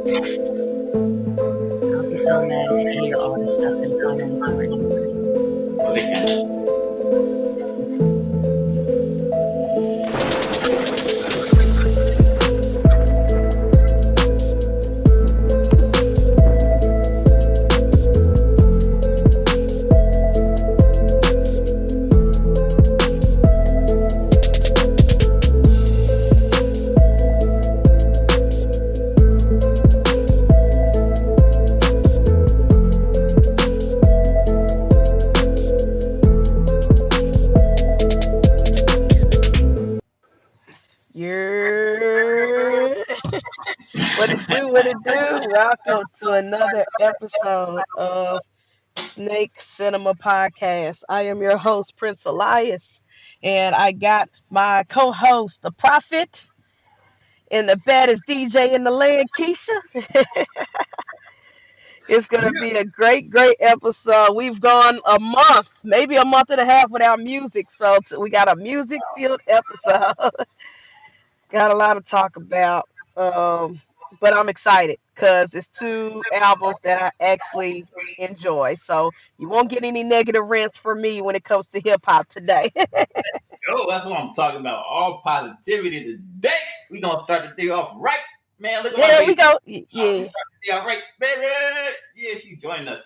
I'll be so mad if they hear all this stuff in final recording. Oh, they can. Yeah. What it do? What it do? Welcome to another episode of Snake Cinema Podcast. I am your host, Prince Elias, and I got my co-host, the Prophet, and the baddest DJ in the land, Keisha. It's gonna be a great, great episode. We've gone a month, maybe a month and a half without music, so we got a music-filled episode. Got a lot to talk about. But I'm excited because it's two albums that I actually enjoy. So you won't get any negative rants from me when it comes to hip hop today. Yo, that's what I'm talking about. All positivity today. We gonna start the day off right, man. Look at my Yeah, we baby. go. We Yeah. start the day off right, baby. Yeah, she joined us.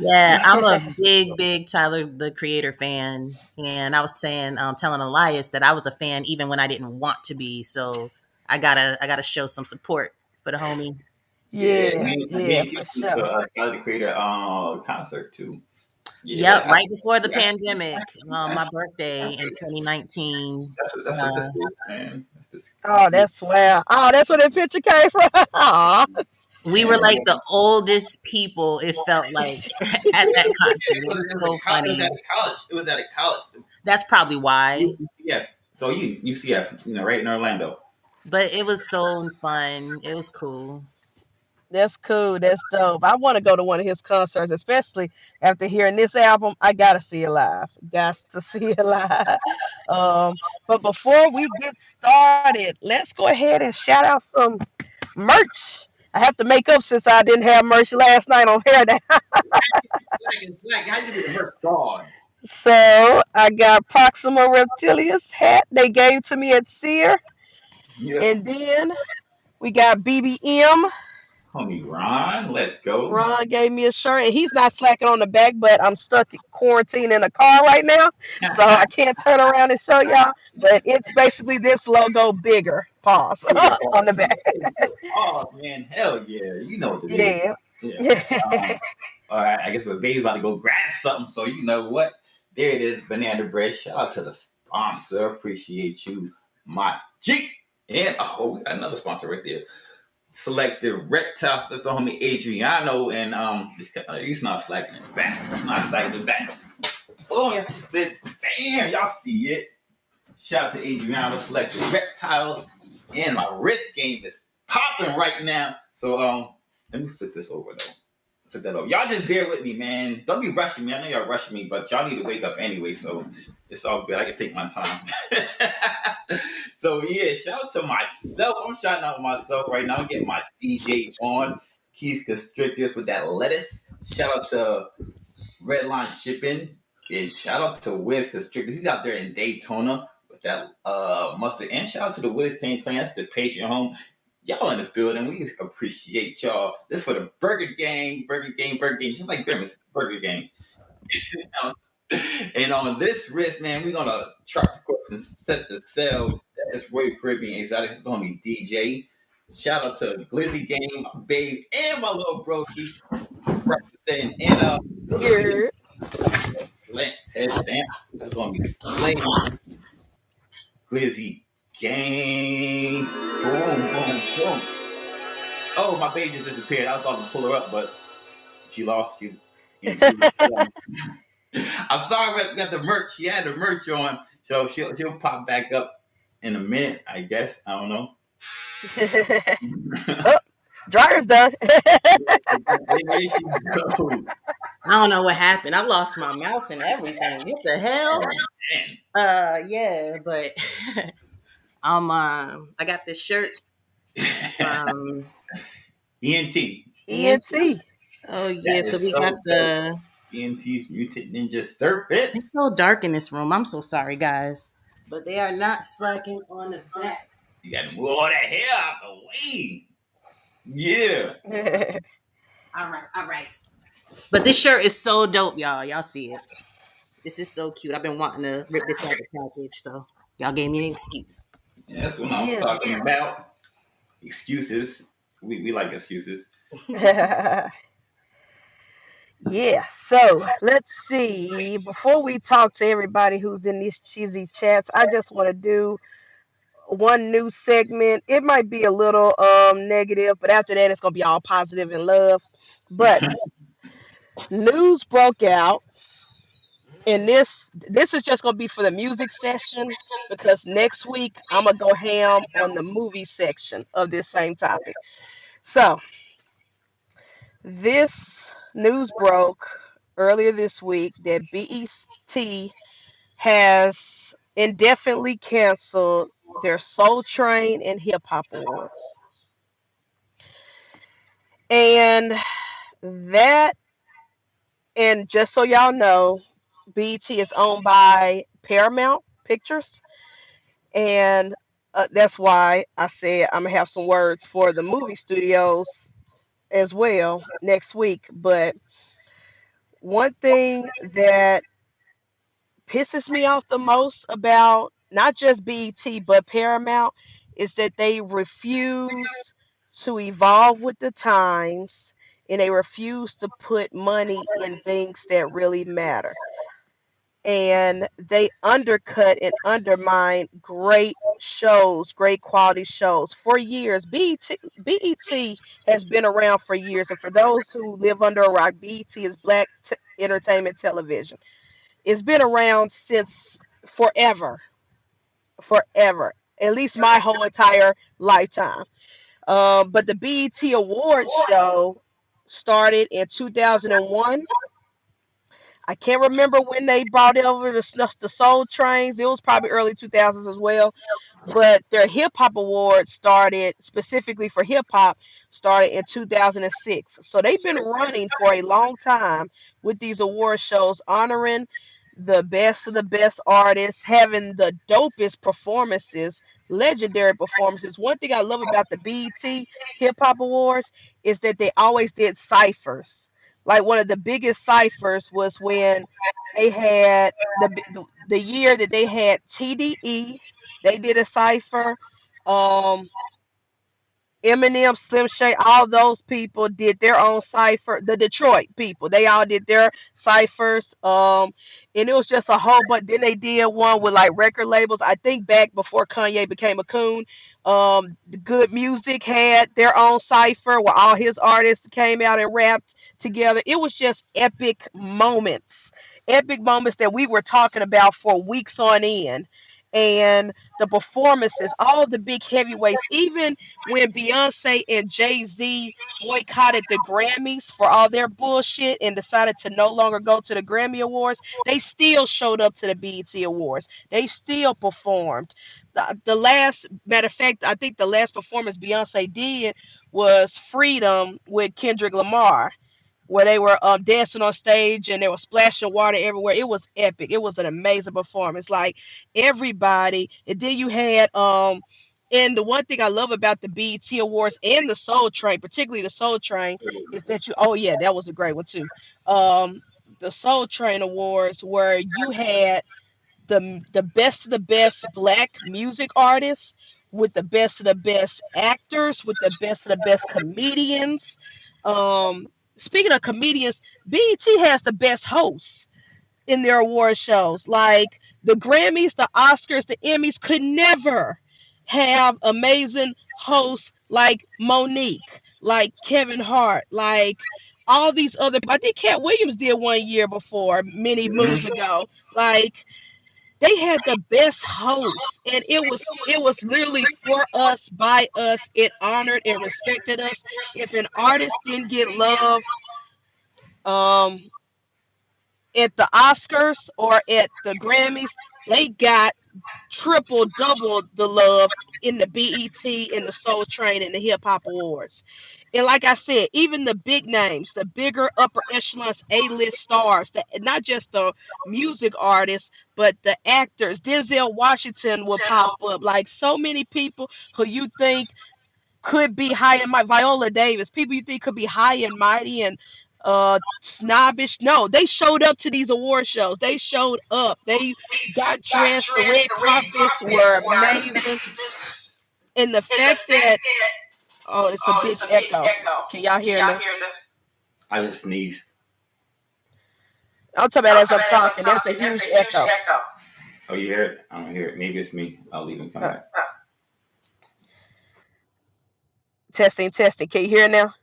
Yeah, I'm a big Tyler the Creator fan, and I was saying, telling Elias that I was a fan even when I didn't want to be. So I gotta show some support for the homie. Yeah, Yeah, me yeah, and for Keith went to sure. Tyler the Creator concert too. Yep, Yeah, right before the that's, pandemic, my that's, birthday in 2019. that's what this is, man. That's this. Oh, that's wow. Oh, that's where that picture came from. Aw. We were like the oldest people. It felt like at that concert. It was so It was at funny. a college. It was at a college. That's probably why. UCF. So UCF, right in Orlando. But it was so fun. It was cool. That's cool. That's dope. I want to go to one of his concerts, especially after hearing this album. I gotta see it live. Got to see it live. But before we get started, let's go ahead and shout out some merch. I have to make up since I didn't have merch last night on Hair Day. Slack. How you be the merch god? So I got Proxima Reptilius hat they gave to me at Sear. Yeah. And then we got BBM. Homie Ron, let's go. Ron gave me a shirt, and he's not slacking on the back, but I'm stuck in quarantine in the car right now, so I can't turn around and show y'all. But it's basically this logo bigger, pause, on the back. Oh man, hell yeah! You know what it is. Yeah. Yeah. All right, I guess the baby's about to go grab something, so you know what? There it is, banana bread. Shout out to the sponsor. Appreciate you, my G. And we got another sponsor right there. Selected Reptiles. That's the homie Adriano, and he's not slacking in the back. Not slacking in the back. Oh yeah, he said, bam, y'all see it. Shout out to Adriano, Selected Reptiles, and my wrist game is popping right now. So let me flip this over though. Flip that over. Y'all just bear with me, man. Don't be rushing me. I know y'all rushing me, but y'all need to wake up anyway. So it's all good. I can take my time. So yeah, shout out to myself. I'm shouting out myself right now. I'm getting my DJ on. Keys Constrictors with that lettuce. Shout out to Redline Shipping. And shout out to Wiz Constrictors. He's out there in Daytona with that mustard. And shout out to the Wiz Team Plan. That's the patient home. Y'all in the building. We appreciate y'all. This for the Burger Gang. Just like Grimace, Burger Gang. And on this wrist, man, we're gonna chart the course and set the sail. That's Royal Caribbean Exotic homie DJ. Shout out to Glizzy Game, my babe, and my little broski. Preston and Yeah. head stamp. That's gonna be slaying. Glizzy Game. Boom. Oh, my baby just disappeared. I was about to pull her up, but she lost you. And she was, I'm sorry we got the merch. She had the merch on, so she'll pop back up in a minute, I guess. I don't know. Oh, dryer's done. There she goes. I don't know what happened. I lost my mouse and everything. What the hell? Yeah, but I got this shirt from ENT. ENT. ENT. Oh That yeah, so is we got so dope. the. ENT's Mutant Ninja Serpent. It's so dark in this room. I'm so sorry, guys. But they are not slacking on the back. You gotta move all that hair out the way. Yeah. All right, all right. But this shirt is so dope, y'all. Y'all see it. This is so cute. I've been wanting to rip this out of the package, so y'all gave me an excuse. Yeah, that's what I'm Yeah. talking about. Excuses. We like excuses. Yeah, so let's see. Before we talk to everybody who's in these cheesy chats, I just want to do one new segment. It might be a little negative, but after that it's gonna be all positive and love. But news broke out, and this is just gonna be for the music session because next week I'm gonna go ham on the movie section of this same topic. So this news broke earlier this week that BET has indefinitely canceled their Soul Train and Hip Hop Awards. And that, and just so y'all know, BET is owned by Paramount Pictures. And that's why I said I'm going to have some words for the movie studios as well next week. But one thing that pisses me off the most about not just BET but Paramount is that they refuse to evolve with the times and they refuse to put money in things that really matter. And they undercut and undermine great shows, great quality shows for years. BET has been around for years, and for those who live under a rock, BET is Entertainment Television. It's been around since forever, forever. At least my whole entire lifetime. But the BET Awards show started in 2001. I can't remember when they brought over the Soul Trains. It was probably early 2000s as well. But their hip hop awards started specifically for hip hop started in 2006. So they've been running for a long time with these award shows, honoring the best of the best artists, having the dopest performances, legendary performances. One thing I love about the BET Hip Hop Awards is that they always did ciphers. Like one of the biggest ciphers was when they had the year that they had TDE. They did a cipher. Um, Eminem, Slim Shady, all those people did their own cipher. The Detroit people, they all did their ciphers. And it was just a whole bunch. Then they did one with like record labels. I think back before Kanye became a coon, the Good Music had their own cipher where all his artists came out and rapped together. It was just epic moments that we were talking about for weeks on end. And the performances, all the big heavyweights, even when Beyonce and Jay-Z boycotted the Grammys for all their bullshit and decided to no longer go to the Grammy Awards, they still showed up to the BET Awards. They still performed. The last, matter of fact, I think the last performance Beyonce did was Freedom with Kendrick Lamar, where they were dancing on stage and they were splashing water everywhere. It was epic. It was an amazing performance. Like everybody, and then you had and the one thing I love about the BET Awards and the Soul Train, particularly the Soul Train, is that you oh yeah, that was a great one too. Um the Soul Train Awards where you had the best of the best black music artists with the best of the best actors, with the best of the best comedians. Speaking of comedians, BET has the best hosts in their award shows. Like the Grammys, the Oscars, the Emmys could never have amazing hosts like Monique, like Kevin Hart, like all these other. I think Cat Williams did one year before, many moons Mhm. ago. Like they had the best hosts, and it was literally for us, by us. It honored and respected us. If an artist didn't get love, um at the Oscars or at the Grammys, they got triple, double the love in the BET and the Soul Train and the Hip Hop Awards. And like I said, even the big names, the bigger upper echelons, A-list stars, not just the music artists, but the actors. Denzel Washington will pop up. Like so many people who you think could be high and mighty. Viola Davis, people you think could be high and mighty and snobbish. No, they showed up to these award shows. They showed up. They got dressed. The red carpets were amazing. And the fact that it's a big echo. Can y'all hear me? I just sneezed. I'm talking about as I'm talking. There's a huge echo. Oh, you hear it? I don't hear it. Maybe it's me. I'll leave and come back. Testing, testing. Can you hear now?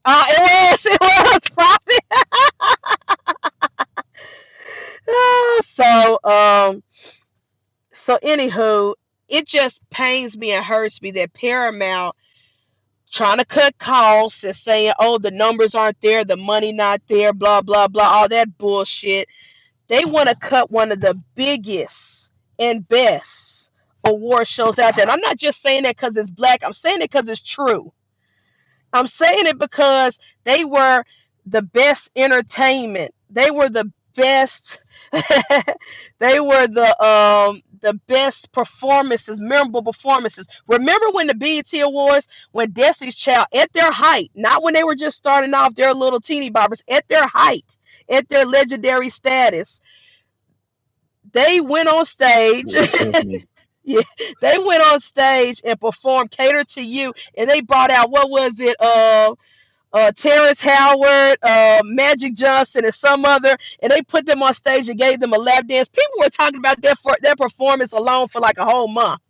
It was Profit. So anywho, it just pains me and hurts me that Paramount trying to cut costs and saying, oh, the numbers aren't there, the money not there, blah, blah, blah, all that bullshit. They want to cut one of the biggest and best award shows out there. And I'm not just saying that because it's black. I'm saying it because it's true. I'm saying it because they were the best entertainment. They were the best. They were the best performances, memorable performances. Remember when the BET Awards, when Destiny's Child, at their height, not when they were just starting off their little teeny boppers, at their height, at their legendary status, they went on stage. Yeah, they went on stage and performed "Cater to You," and they brought out, what was it? Terrence Howard, Magic Johnson, and some other, and they put them on stage and gave them a lap dance. People were talking about their performance alone for like a whole month.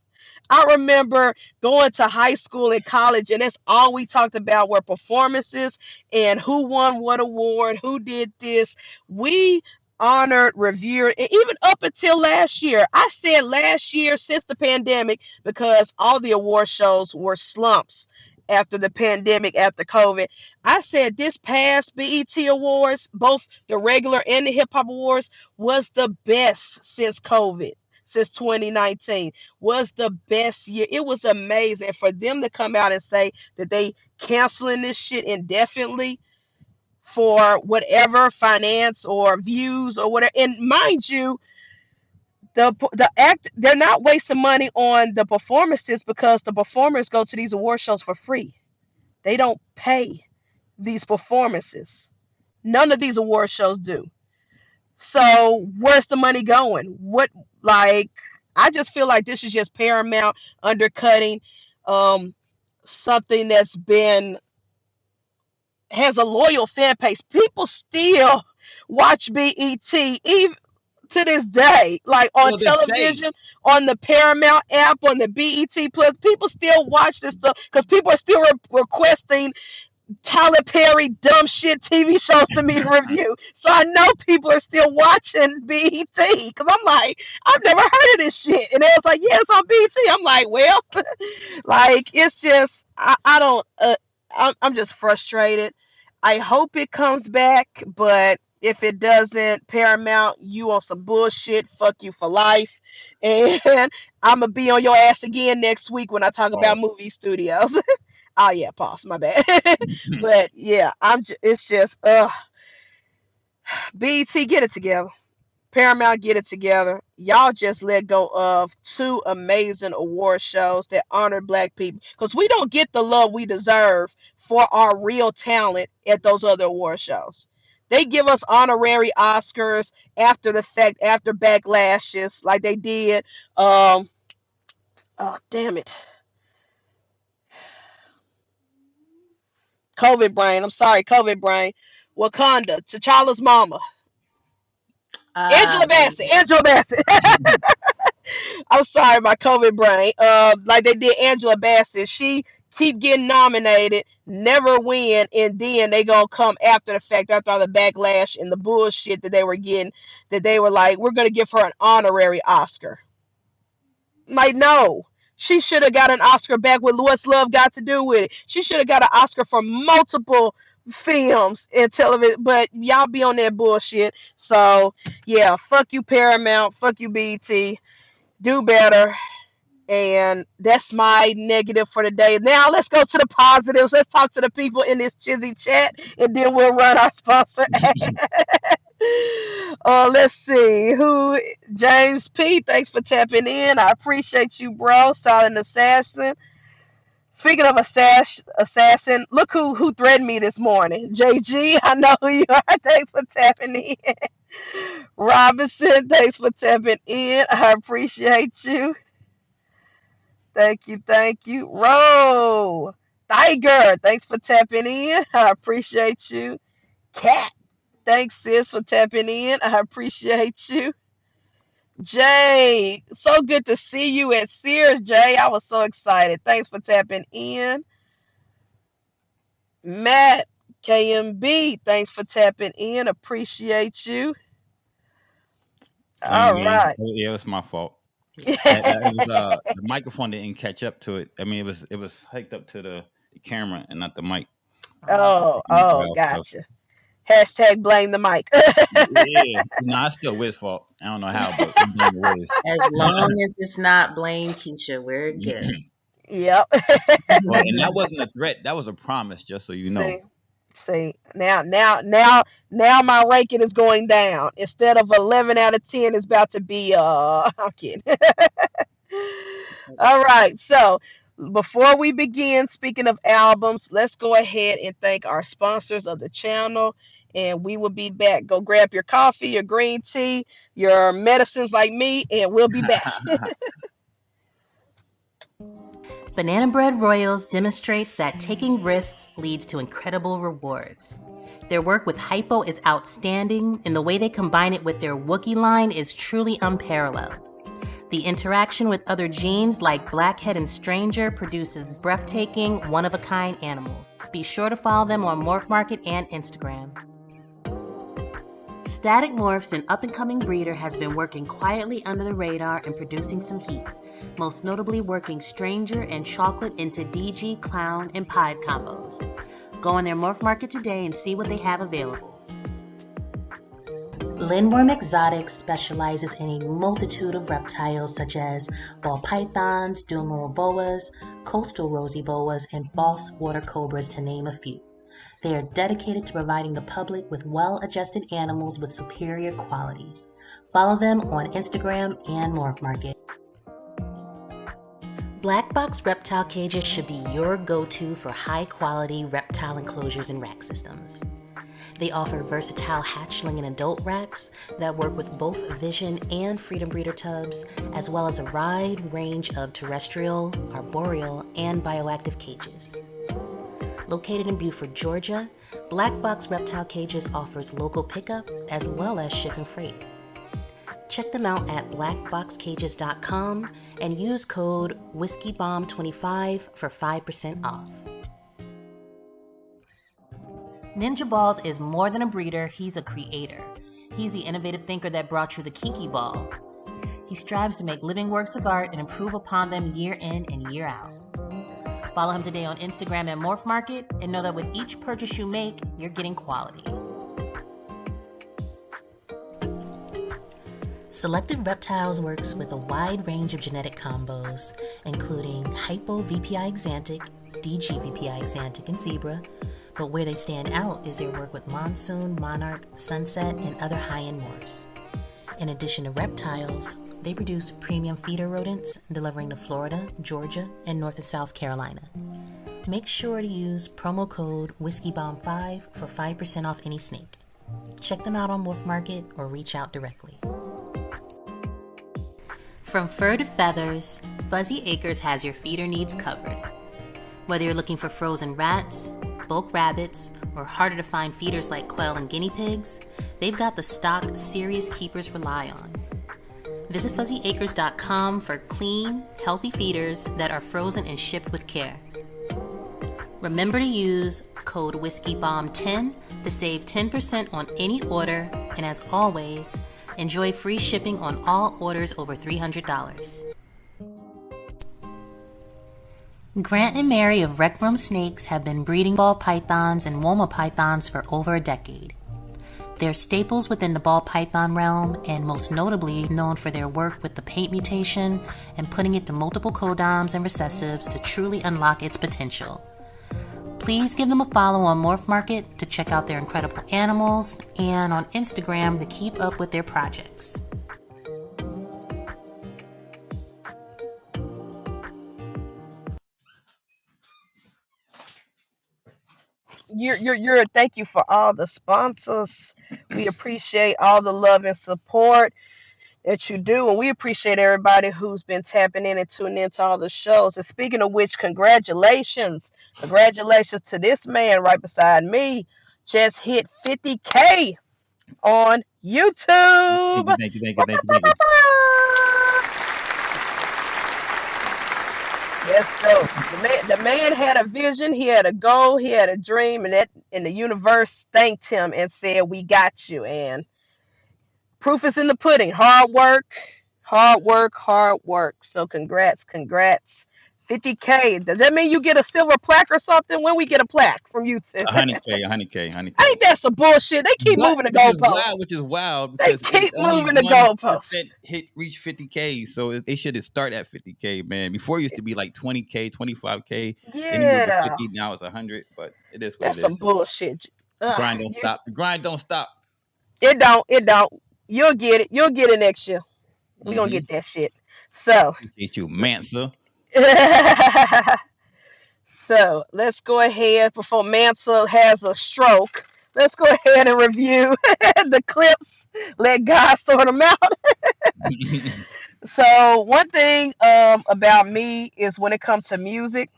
I remember going to high school and college, and that's all we talked about were performances and who won what award, who did this. We honored, revered, and even up until last year. I said last year since the pandemic because all the award shows were slumps after the pandemic, after COVID. I said this past BET Awards, both the regular and the Hip Hop Awards, was the best since COVID. Since 2019 was the best year. It was amazing for them to come out and say that they canceling this shit indefinitely for whatever finance or views or whatever. And mind you, they're not wasting money on the performances because the performers go to these award shows for free. They don't pay these performances. None of these award shows do. So where's the money going? I just feel like this is just Paramount undercutting something that's been has a loyal fan base. People still watch BET even to this day, like on television, on the Paramount app, on the BET Plus. People still watch this stuff because people are still requesting Tyler Perry dumb shit TV shows to me to review. So I know people are still watching BET because I'm like, I've never heard of this shit. And they was like, yeah, it's on BET. I'm like, well, like it's just I don't I'm just frustrated. I hope it comes back, but if it doesn't, Paramount, you on some bullshit. Fuck you for life. And I'm gonna be on your ass again next week when I talk about movie studios. Oh yeah, pause. My bad. But yeah, it's just BET, get it together. Paramount, get it together. Y'all just let go of two amazing award shows that honor black people because we don't get the love we deserve for our real talent at those other award shows. They give us honorary Oscars after the fact, after backlashes, like they did. Oh damn it. COVID brain. I'm sorry, COVID brain. Wakanda, T'Challa's mama. Angela Bassett. Angela Bassett. I'm sorry, my COVID brain. Like they did Angela Bassett. She keep getting nominated, never win, and then they gonna come after the fact, after all the backlash and the bullshit that they were getting, that they were like, we're gonna give her an honorary Oscar. Like, no. She should have got an Oscar back. What's love got to do with it? She should have got an Oscar for multiple films and television, but y'all be on that bullshit. So yeah, fuck you Paramount, fuck you BT, do better. And that's my negative for the day. Now let's go to the positives. Let's talk to the people in this Chizzy chat, and then we'll run our sponsor ad. Let's see who. James P, thanks for tapping in. I appreciate you, bro. Silent Assassin. Speaking of assassin, look who threatened me this morning. JG, I know who you are. Thanks for tapping in. Robinson, thanks for tapping in. I appreciate you. Thank you, thank you. Ro, Tiger, thanks for tapping in. I appreciate you. Cat, thanks sis for tapping in. I appreciate you. Jay, so good to see you at Sears, Jay. I was so excited. Thanks for tapping in. Matt, KMB, thanks for tapping in. Appreciate you. All right. Yeah, it was my fault. The microphone didn't catch up to it. I mean, it was hiked up to the camera and not the mic. Gotcha. Hashtag blame the mic. Yeah, no, it's still Wiz's fault. I don't know how, but as long as it's not blame Keisha, we're good. Yep. Well, and that wasn't a threat. That was a promise, just so you know. See, now my ranking is going down. Instead of 11 out of 10, it's about to be I'm kidding. All right, so before we begin, speaking of albums, let's go ahead and thank our sponsors of the channel, and we will be back. Go grab your coffee, your green tea, your medicines like me, and we'll be back. Banana Bread Royals demonstrates that taking risks leads to incredible rewards. Their work with Hypo is outstanding, and the way they combine it with their Wookiee line is truly unparalleled. The interaction with other genes like Blackhead and Stranger produces breathtaking, one-of-a-kind animals. Be sure to follow them on Morph Market and Instagram. Static Morphs, an up-and-coming breeder, has been working quietly under the radar and producing some heat, most notably working Stranger and Chocolate into DG, Clown, and Pied combos. Go on their Morph Market today and see what they have available. LINDWRYM Exotics specializes in a multitude of reptiles such as ball pythons, dual boas, coastal rosy boas, and false water cobras, to name a few. They are dedicated to providing the public with well-adjusted animals with superior quality. Follow them on Instagram and Morph Market. Black Box Reptile Cages should be your go-to for high-quality reptile enclosures and rack systems. They offer versatile hatchling and adult racks that work with both Vision and Freedom Breeder tubs, as well as a wide range of terrestrial, arboreal, and bioactive cages. Located in Beaufort, Georgia, Black Box Reptile Cages offers local pickup as well as ship and freight. Check them out at blackboxcages.com and use code WhiskeyBomb25 for 5% off. Ninja Balls is more than a breeder, he's a creator. He's the innovative thinker that brought you the Kiki Ball. He strives to make living works of art and improve upon them year in and year out. Follow him today on Instagram at Morph Market and know that with each purchase you make, you're getting quality. Selected Reptiles works with a wide range of genetic combos, including Hypo VPI Xanthic, DG VPI Xanthic, and Zebra, but where they stand out is their work with Monsoon, Monarch, Sunset, and other high-end morphs. In addition to reptiles, they produce premium feeder rodents, delivering to Florida, Georgia, and North and South Carolina. Make sure to use promo code WhiskeyBomb5 for 5% off any snake. Check them out on Morph Market or reach out directly. From fur to feathers, Fuzzy Acres has your feeder needs covered. Whether you're looking for frozen rats, bulk rabbits, or harder to find feeders like quail and guinea pigs, they've got the stock serious keepers rely on. Visit fuzzyacres.com for clean, healthy feeders that are frozen and shipped with care. Remember to use code WhiskeyBomb10 to save 10% on any order, and as always, enjoy free shipping on all orders over $300. Grant and Mary of Rec Room Snakes have been breeding ball pythons and Woma pythons for over a decade. They're staples within the ball python realm and most notably known for their work with the paint mutation and putting it to multiple codoms and recessives to truly unlock its potential. Please give them a follow on Morph Market to check out their incredible animals and on Instagram to keep up with their projects. You're thank you for all the sponsors. We appreciate all the love and support that you do, and we appreciate everybody who's been tapping in and tuning into all the shows. And speaking of which, congratulations to this man right beside me, just hit 50K on YouTube. Thank you. Yes, so the man had a vision, he had a goal, he had a dream, and the universe thanked him and said, "We got you." And proof is in the pudding. Hard work, hard work, hard work. So congrats. 50K. Does that mean you get a silver plaque or something? When we get a plaque from YouTube? 100K. Ain't that some bullshit? They keep But moving the goalposts. which is wild They because keep it's only moving the goalposts. 1% reach 50K, so they should start at 50K, man. Before it used to be like 20K, 25K, then you moved to Yeah, 50. Now it's 100, but it is what that's it some is. bullshit. Grind don't stop. The grind don't stop. It don't. It don't. You'll get it. You'll get it next year. We're gonna Mm-hmm. get that shit. So Appreciate you, Mansa. so let's go ahead before Mansell has a stroke. Let's go ahead and review the clips. Let God sort them out. So one thing about me is when it comes to music.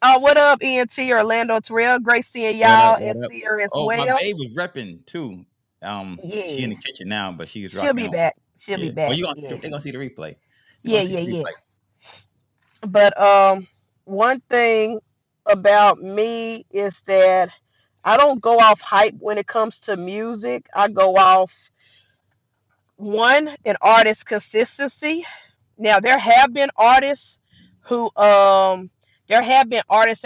What up, ENT Orlando Terrell? Great seeing What up? y'all and What up? see her as Oh, my well. babe was repping too. She in Yeah, the kitchen now, but she was she'll rocking be on. back. She'll be Yeah. Oh, back. you gonna Yeah, they gonna see the replay. You yeah, gonna see yeah, the yeah. replay. But one thing about me is that I don't go off hype when it comes to music. I go off an artist consistency. Now who there have been artists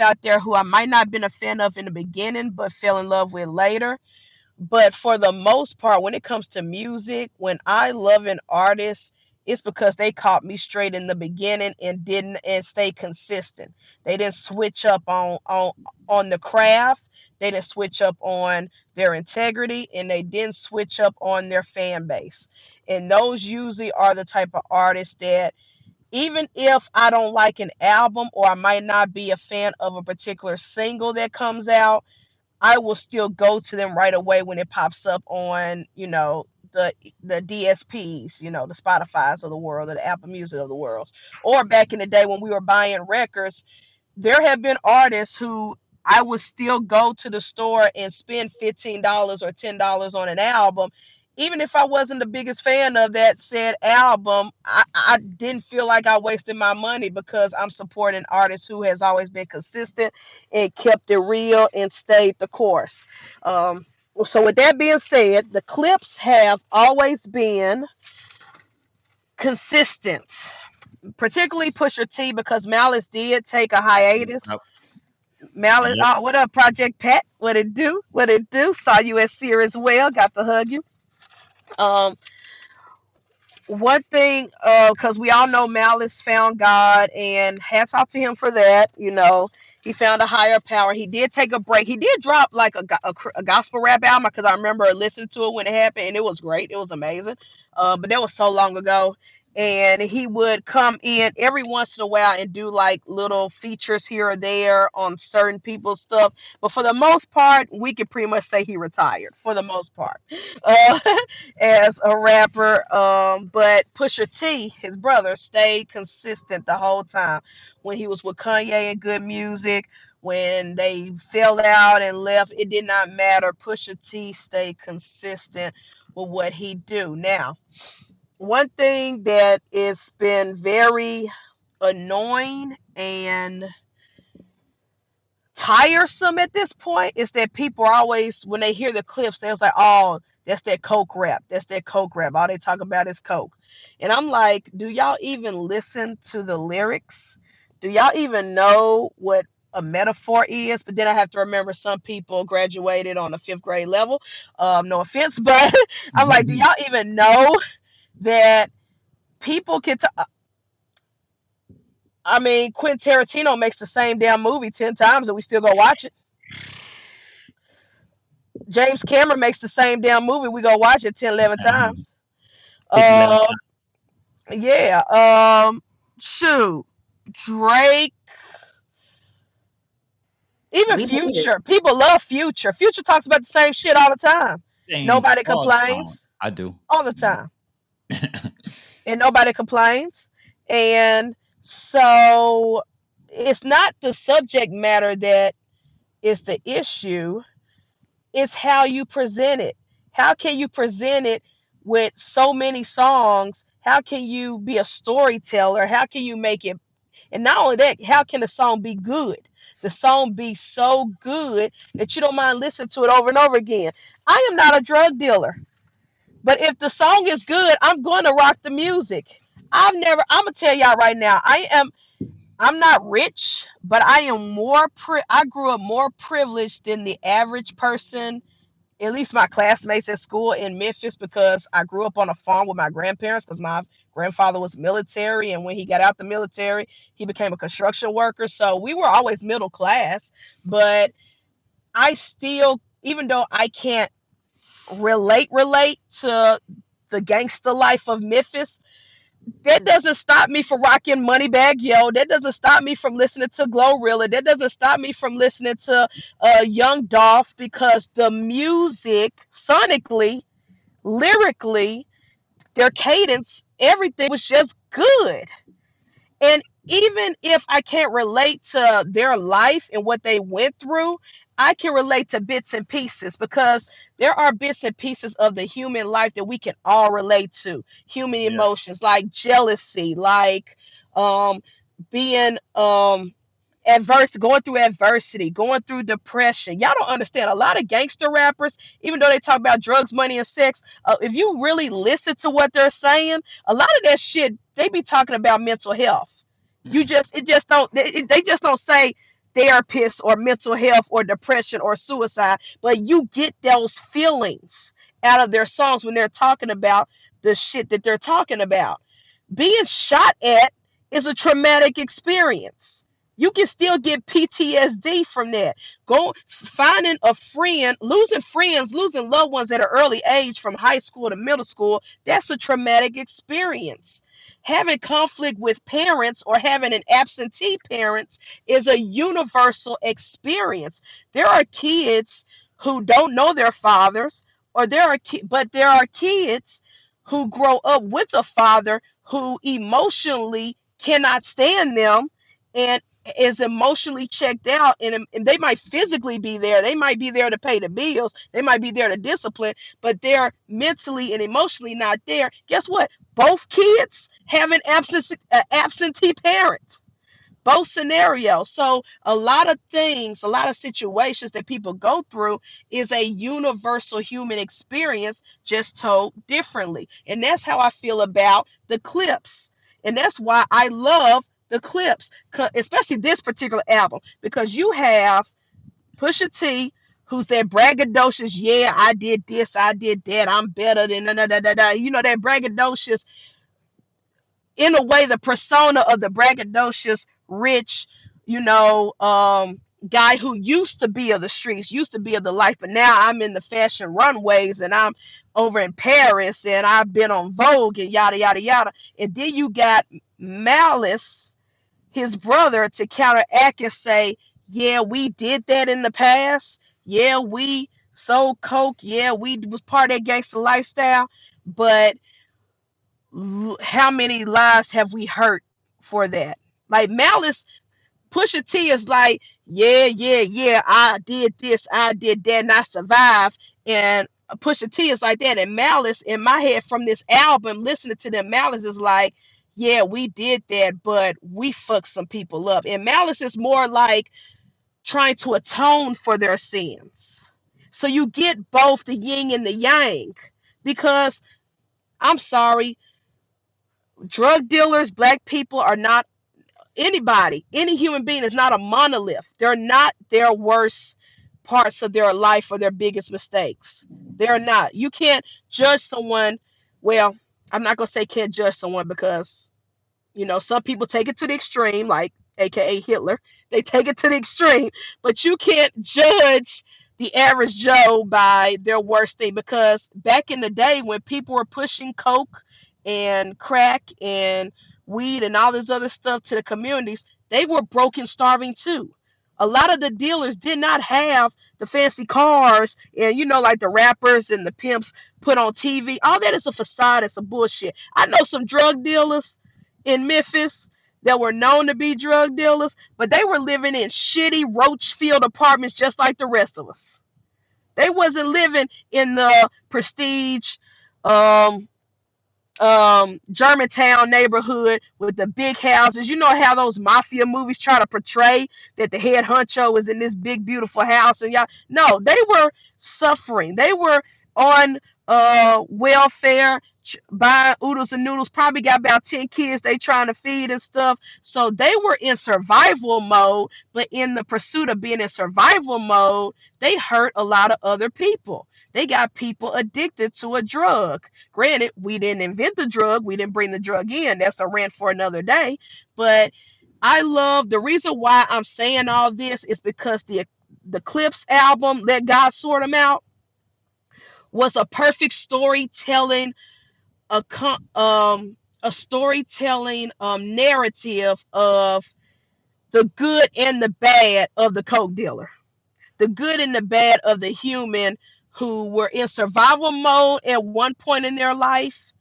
out there who I might not have been a fan of in the beginning, but fell in love with later. But for the most part, when it comes to music, when I love an artist, it's because they caught me straight in the beginning and didn't and stay consistent. They didn't switch up on the craft. They didn't switch up on their integrity, and they didn't switch up on their fan base. And those usually are the type of artists that even if I don't like an album or I might not be a fan of a particular single that comes out, I will still go to them right away when it pops up on, the DSPs, the Spotify's of the world, or the Apple Music of the world. Or back in the day when we were buying records, there have been artists who I would still go to the store and spend $15 or $10 on an album. Even if I wasn't the biggest fan of that said album, I didn't feel like I wasted my money because I'm supporting an artist who has always been consistent and kept it real and stayed the course. So with that being said, the Clipse have always been consistent, particularly Pusha T, because Malice did take a hiatus. Yep. Malice, Yep. what up, Project Pat? What it do? What it do? Saw you at Sear as well. Got to hug you. Um, One thing, because we all know Malice found God, and hats off to him for that. He found a higher power. He did take a break. He did drop like a gospel rap album because I remember listening to it when it happened, and it was great. It was amazing. But that was so long ago. And he would come in every once in a while and do like little features here or there on certain people's stuff. But for the most part, we could pretty much say he retired for the most part. Uh, as a rapper. But Pusha T, his brother, stayed consistent the whole time. When he was with Kanye and Good Music, when they fell out and left, it did not matter. Pusha T stayed consistent with what he do. Now, one thing that has been very annoying and tiresome at this point is that people are always, when they hear the clips, they're like, "Oh, that's that coke rap. That's that coke rap. All they talk about is coke." And I'm like, do y'all even listen to the lyrics? Do y'all even know what a metaphor is? But then I have to remember some people graduated on a fifth grade level. No offense, but I'm like, do y'all even know that people can? I mean, Quentin Tarantino makes the same damn movie 10 times and we still go watch it. James Cameron makes the same damn movie. We go watch it 10, 11 times. 50 Uh, yeah. Shoot. Drake. Even We made it. Future. People love Future. Future talks about the same shit all the time. same Nobody all the time. complains I do. all the time. And nobody complains. And so it's not the subject matter that is the issue. It's how you present it. How can you present it with so many songs? How can you be a storyteller? How can you make it? And not only that, how can the song be good? The song be so good that you don't mind listening to it over and over again. I am not a drug dealer, but if the song is good, I'm going to rock the music. I'm going to tell y'all right now, I'm not rich, but I am I grew up more privileged than the average person, at least my classmates at school in Memphis, because I grew up on a farm with my grandparents because my grandfather was military, and when he got out the military, he became a construction worker. So we were always middle class, but I still, even though I can't relate to the gangster life of Memphis, that doesn't stop me from rocking Moneybag Yo. That doesn't stop me from listening to Glorilla. That doesn't stop me from listening to Young Dolph, because the music, sonically, lyrically, their cadence, everything was just good. And even if I can't relate to their life and what they went through, I can relate to bits and pieces, because there are bits and pieces of the human life that we can all relate to. Human Yeah. emotions like jealousy, like um, being going through adversity, going through depression. Y'all don't understand. A lot of gangster rappers, even though they talk about drugs, money, and sex, if you really listen to what they're saying, a lot of that shit, they be talking about mental health. It just don't, they just don't say therapist or mental health or depression or suicide, but you get those feelings out of their songs when they're talking about the shit that they're talking about. Being shot at is a traumatic experience. You can still get PTSD from that. Go finding a friend, losing friends, losing loved ones at an early age from high school to middle school, that's a traumatic experience. Having conflict with parents or having an absentee parent is a universal experience. There are kids who don't know their fathers, or but there are kids who grow up with a father who emotionally cannot stand them and is emotionally checked out, and they might physically be there, they might be there to pay the bills, they might be there to discipline, but they're mentally and emotionally not there. Guess what? Both kids have an absentee parent, both scenarios. So a lot of things, a lot of situations that people go through is a universal human experience, just told differently. And that's how I feel about the Clipse. And that's why I love the Clipse, especially this particular album, because you have Pusha T, who's that braggadocious, yeah, I did this, I did that, I'm better than da, da, da, da, da. You know, that braggadocious, in a way, the persona of the braggadocious rich, you know, guy who used to be of the streets, used to be of the life, but now I'm in the fashion runways and I'm over in Paris and I've been on Vogue and yada yada yada. And then you got Malice, his brother, to counteract and say, yeah, we did that in the past, yeah, we sold coke, yeah, we was part of that gangster lifestyle, but how many lives have we hurt for that? Like Malice, Pusha T is like, yeah, yeah, yeah, I did this, I did that, and I survived. And Pusha T is like that. And Malice, in my head, from this album, listening to them, Malice is like, yeah, we did that, but we fucked some people up. And Malice is more like trying to atone for their sins. So you get both the yin and the yang, because I'm sorry, drug dealers, black people are not anybody, any human being is not a monolith. They're not their worst parts of their life or their biggest mistakes. They're not. You can't judge someone. Well, I'm not gonna say can't judge someone because some people take it to the extreme, like AKA Hitler. They take it to the extreme, but you can't judge the average Joe by their worst thing, because back in the day when people were pushing coke and crack and weed and all this other stuff to the communities, they were broken, starving too. A lot of the dealers did not have the fancy cars and like the rappers and the pimps put on TV. All that is a facade. It's a bullshit. I know some drug dealers in Memphis that were known to be drug dealers, but they were living in shitty Roachfield apartments just like the rest of us. They wasn't living in the prestige um, Germantown neighborhood with the big houses. You know how those mafia movies try to portray that the head honcho is in this big beautiful house, and y'all, no, they were suffering. They were on welfare, buying oodles and noodles, probably got about 10 kids they trying to feed and stuff. So they were in survival mode, but in the pursuit of being in survival mode, they hurt a lot of other people. They got people addicted to a drug. Granted, we didn't invent the drug. We didn't bring the drug in. That's a rant for another day. But I love, the reason why I'm saying all this is because the Clipse album, Let God Sort 'Em Out, was a perfect storytelling, a storytelling narrative of the good and the bad of the coke dealer, the good and the bad of the human who were in survival mode at one point in their life.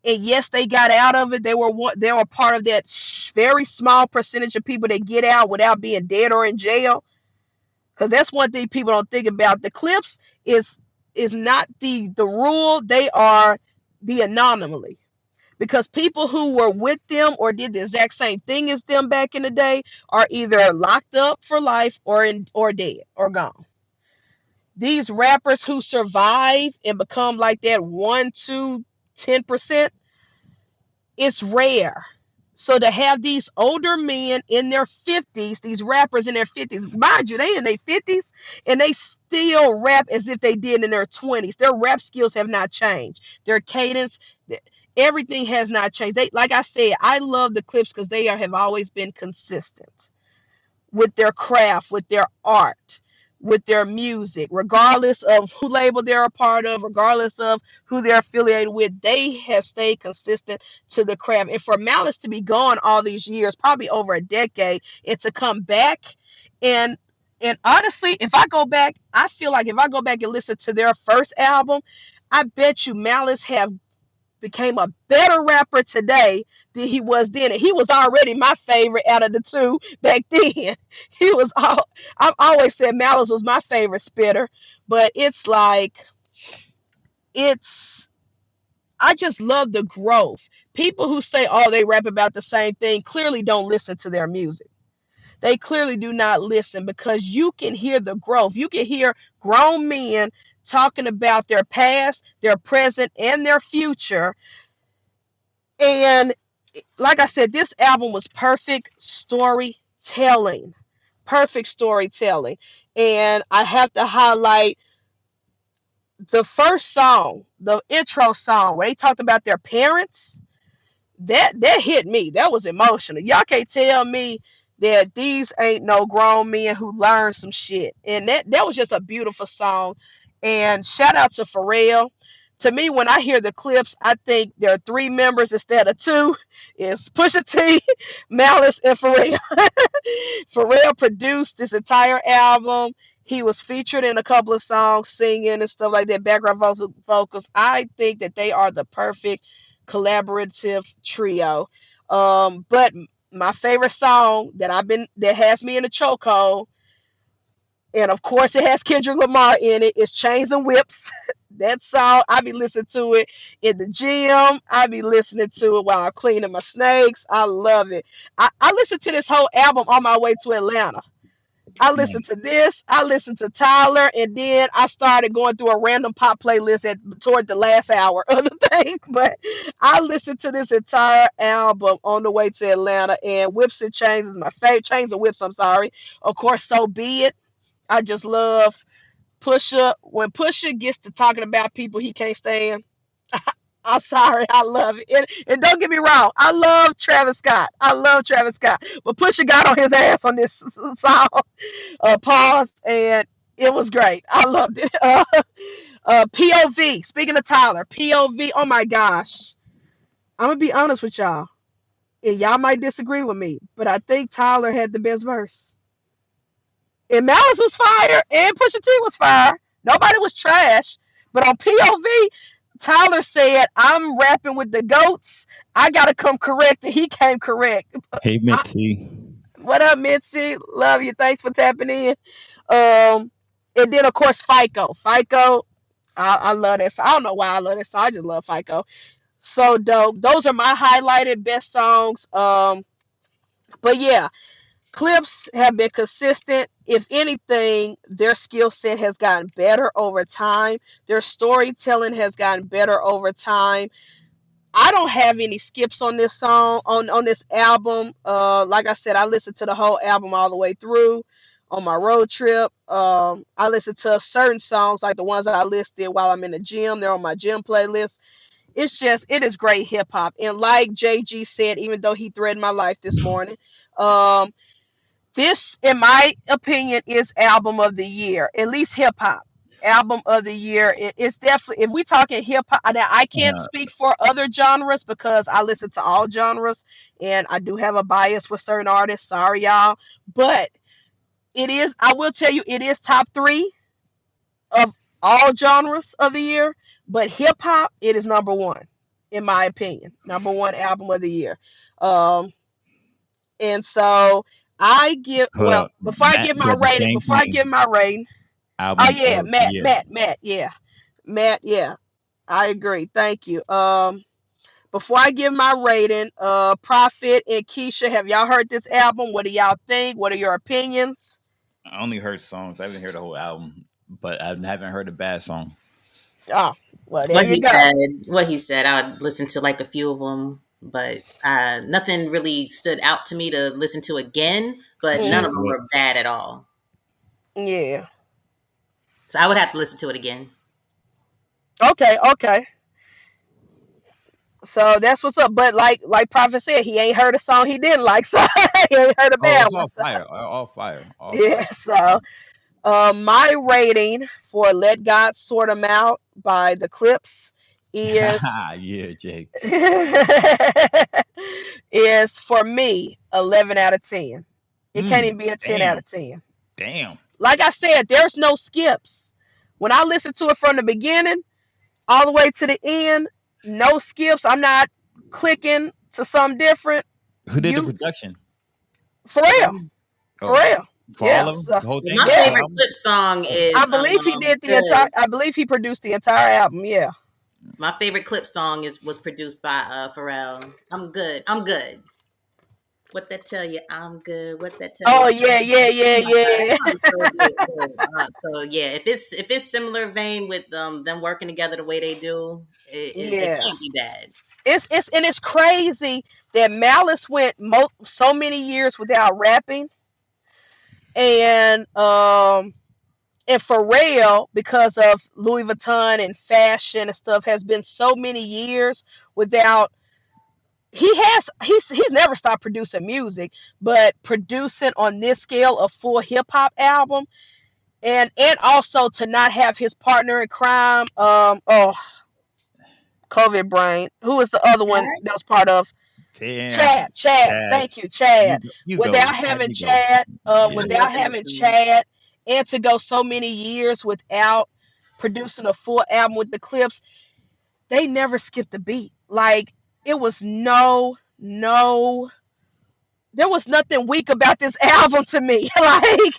And yes, they got out of it. They were part of that very small percentage of people that get out without being dead or in jail. Because that's one thing people don't think about. The Clipse is not the rule. They are the anomaly. Because people who were with them or did the exact same thing as them back in the day are either locked up for life or dead or gone. These rappers who survive and become like that 1, 2, 10%, it's rare. So to have these older men in their 50s, these rappers in their 50s, mind you, they in their 50s, and they still rap as if they did in their 20s. Their rap skills have not changed. Their cadence, everything has not changed. They, like I said, I love the Clipse because they have always been consistent with their craft, with their art, with their music, regardless of who label they're a part of, regardless of who they're affiliated with. They have stayed consistent to the craft. And for Malice to be gone all these years, probably over a decade, and to come back, and honestly, if I go back, I feel like if I go back and listen to their first album, I bet you Malice have became a better rapper today than he was then. And he was already my favorite out of the two back then. He was all, I've always said Malice was my favorite spitter, but it's like, I just love the growth. People who say, oh, they rap about the same thing clearly don't listen to their music. They clearly do not listen, because you can hear the growth. You can hear grown men talking about their past, their present, and their future. And like I said, this album was perfect storytelling. Perfect storytelling. And I have to highlight the first song, the intro song, where they talked about their parents. That hit me. That was emotional. Y'all can't tell me that these ain't no grown men who learned some shit. And that was just a beautiful song. And shout out to Pharrell. To me, when I hear the Clipse, I think there are 3 members instead of 2. It's Pusha T, Malice, and Pharrell. Pharrell produced this entire album. He was featured in a couple of songs, singing and stuff like that, background vocals. I think that they are the perfect collaborative trio. But my favorite song that has me in a chokehold, and of course it has Kendrick Lamar in it, is Chains and Whips. That song, I be listening to it in the gym. I be listening to it while I'm cleaning my snakes. I love it. I listened to this whole album on my way to Atlanta. I listened to this. I listened to Tyler, and then I started going through a random pop playlist toward the last hour of the thing. But I listened to this entire album on the way to Atlanta, and Whips and Chains is my favorite. Chains and Whips, I'm sorry. Of course, So Be It. I just love Pusha. When Pusha gets to talking about people he can't stand, I'm sorry, I love it. And don't get me wrong, I love Travis Scott. I love Travis Scott. But Pusha got on his ass on this song, pause, and it was great. I loved it. POV, speaking of Tyler, POV, oh my gosh. I'm going to be honest with y'all, and y'all might disagree with me, but I think Tyler had the best verse. And Malice was fire, and Pusha T was fire. Nobody was trash. But on POV, Tyler said, I'm rapping with the goats. I got to come correct. And he came correct. Hey, I, Mitzi. what up, Mitzi? Love you. Thanks for tapping in. Um, and then, of course, FICO. FICO, I love this. I don't know why I love this. I just love FICO. So dope. Those are my highlighted best songs. But yeah, Clipse have been consistent. If anything, their skill set has gotten better over time. Their storytelling has gotten better over time. I don't have any skips on this song on this album. Like I said, I listened to the whole album all the way through on my road trip. I listened to certain songs like the ones I listed while I'm in the gym. They're on my gym playlist. It is great hip hop. And like JG said, even though he threatened my life this morning, um, this, in my opinion, is album of the year. At least hip hop album of the year. It's definitely, if we talking hip hop. Now I can't Uh, speak for other genres because I listen to all genres, and I do have a bias with certain artists. Sorry, y'all, but it is. I will tell you, it is top three of all genres of the year. But hip hop, it is number one, in my opinion. Number one album of the year. Um, and so I give, hold well, up. before I Matt give my said the rating, same before I thing. give my rating, oh Album yeah, of the year. Matt, yeah. Matt, yeah. I agree. Thank you. Before I give my rating, Prophet and Keisha, have y'all heard this album? What do y'all think? What are your opinions? I only heard songs. I haven't heard the whole album, but I haven't heard a bad song. Oh, well, there What you he go. said, what he said, I would listen to like a few of them, but nothing really stood out to me to listen to again. But none Jay of them Hmm. were Woods. bad at all. Yeah. So I would have to listen to it again. Okay, okay. So that's what's up. But like Prophet said, he ain't heard a song he didn't like, so he ain't heard a Oh, bad it's one. all So fire. All fire. All yeah, fire. so my rating for Let God Sort 'Em Out by the Clipse is Yeah, Jay. is for me 11 out of 10. It can't Mm, even be a 10 out damn. of 10. Damn. Like I said, there's no skips. When I listen to it from the beginning all the way to the end, no skips. I'm not clicking to something different. Who did the You production? for real. Pharrell. For Oh, real. for all Yeah. of them? So The whole Well, thing? my The yeah. whole favorite album? Clip song Oh, I is believe he did the entire "Good." I believe he produced the entire album. Yeah. My favorite Clip song is was produced by Pharrell. I'm good. I'm good. What that tell you? I'm good. What that tell you? Oh yeah, yeah, Oh yeah, my god, that yeah. song is so good. So yeah, if it's similar vein with them working together the way they do, it Yeah. can't be bad. It's and it's crazy that Malice went so many years without rapping, and Pharrell, because of Louis Vuitton and fashion and stuff, has been so many years without. He's never stopped producing music, but producing on this scale a full hip hop album, and also to not have his partner in crime, COVID brain, who was the other one Chad? that was part of damn. Chad. Chad. Thank you, Chad. You go. Without Chad, having you go. Chad, Yeah. I love without him having too much. Chad, and to go so many years without producing a full album with the Clips, they never skipped a beat. Like it was there was nothing weak about this album to me. Like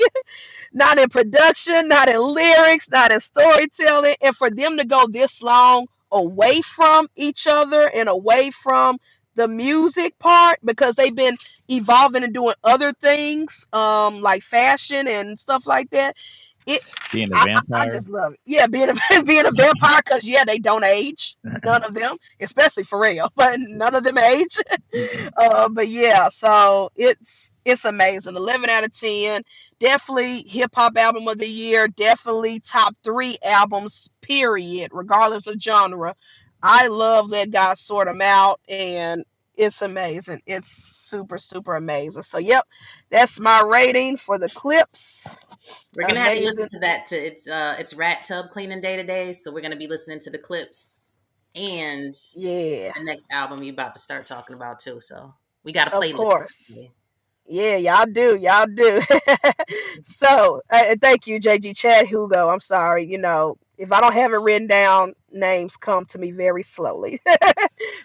not in production, not in lyrics, not in storytelling, and for them to go this long away from each other and away from the music part, because they've been evolving and doing other things, like fashion and stuff like that. It, Being a I vampire. just love it. Yeah, being a being a vampire, because yeah, they don't age. None of them, especially for real, but none of them age. But yeah, so it's amazing. 11 out of 10. Definitely hip hop album of the year. Definitely top three albums. Period, regardless of genre. I love that God sort them out, and it's amazing. It's super super amazing. So yep, that's my rating for the Clipse. We're gonna have to listen Amazing. to that. To it's rat tub cleaning day today, so we're gonna be listening to the Clipse and Yeah, the next album you about to start talking about too. So we got a of playlist. course. Yeah, y'all do. Y'all do. So, thank you, JG Chad Hugo. I'm sorry. If I don't have it written down, names come to me very slowly.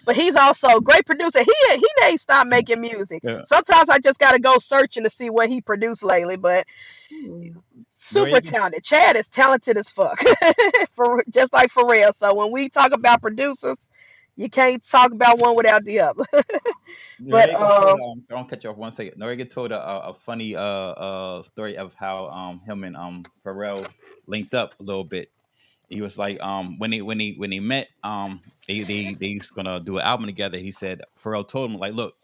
But he's also a great producer. He may stop making music. Yeah. Sometimes I just got to go searching to see what he produced lately. But Hmm. super Noriega? talented. Chad is talented as fuck. For just like for real. So when we talk about producers, you can't talk about one without the other. But Noriega told, I don't cut you off 1 second. Noriega told a funny story of how him and Pharrell linked up a little bit. He was like, when they met, they was gonna do an album together. He said Pharrell told him, like, look,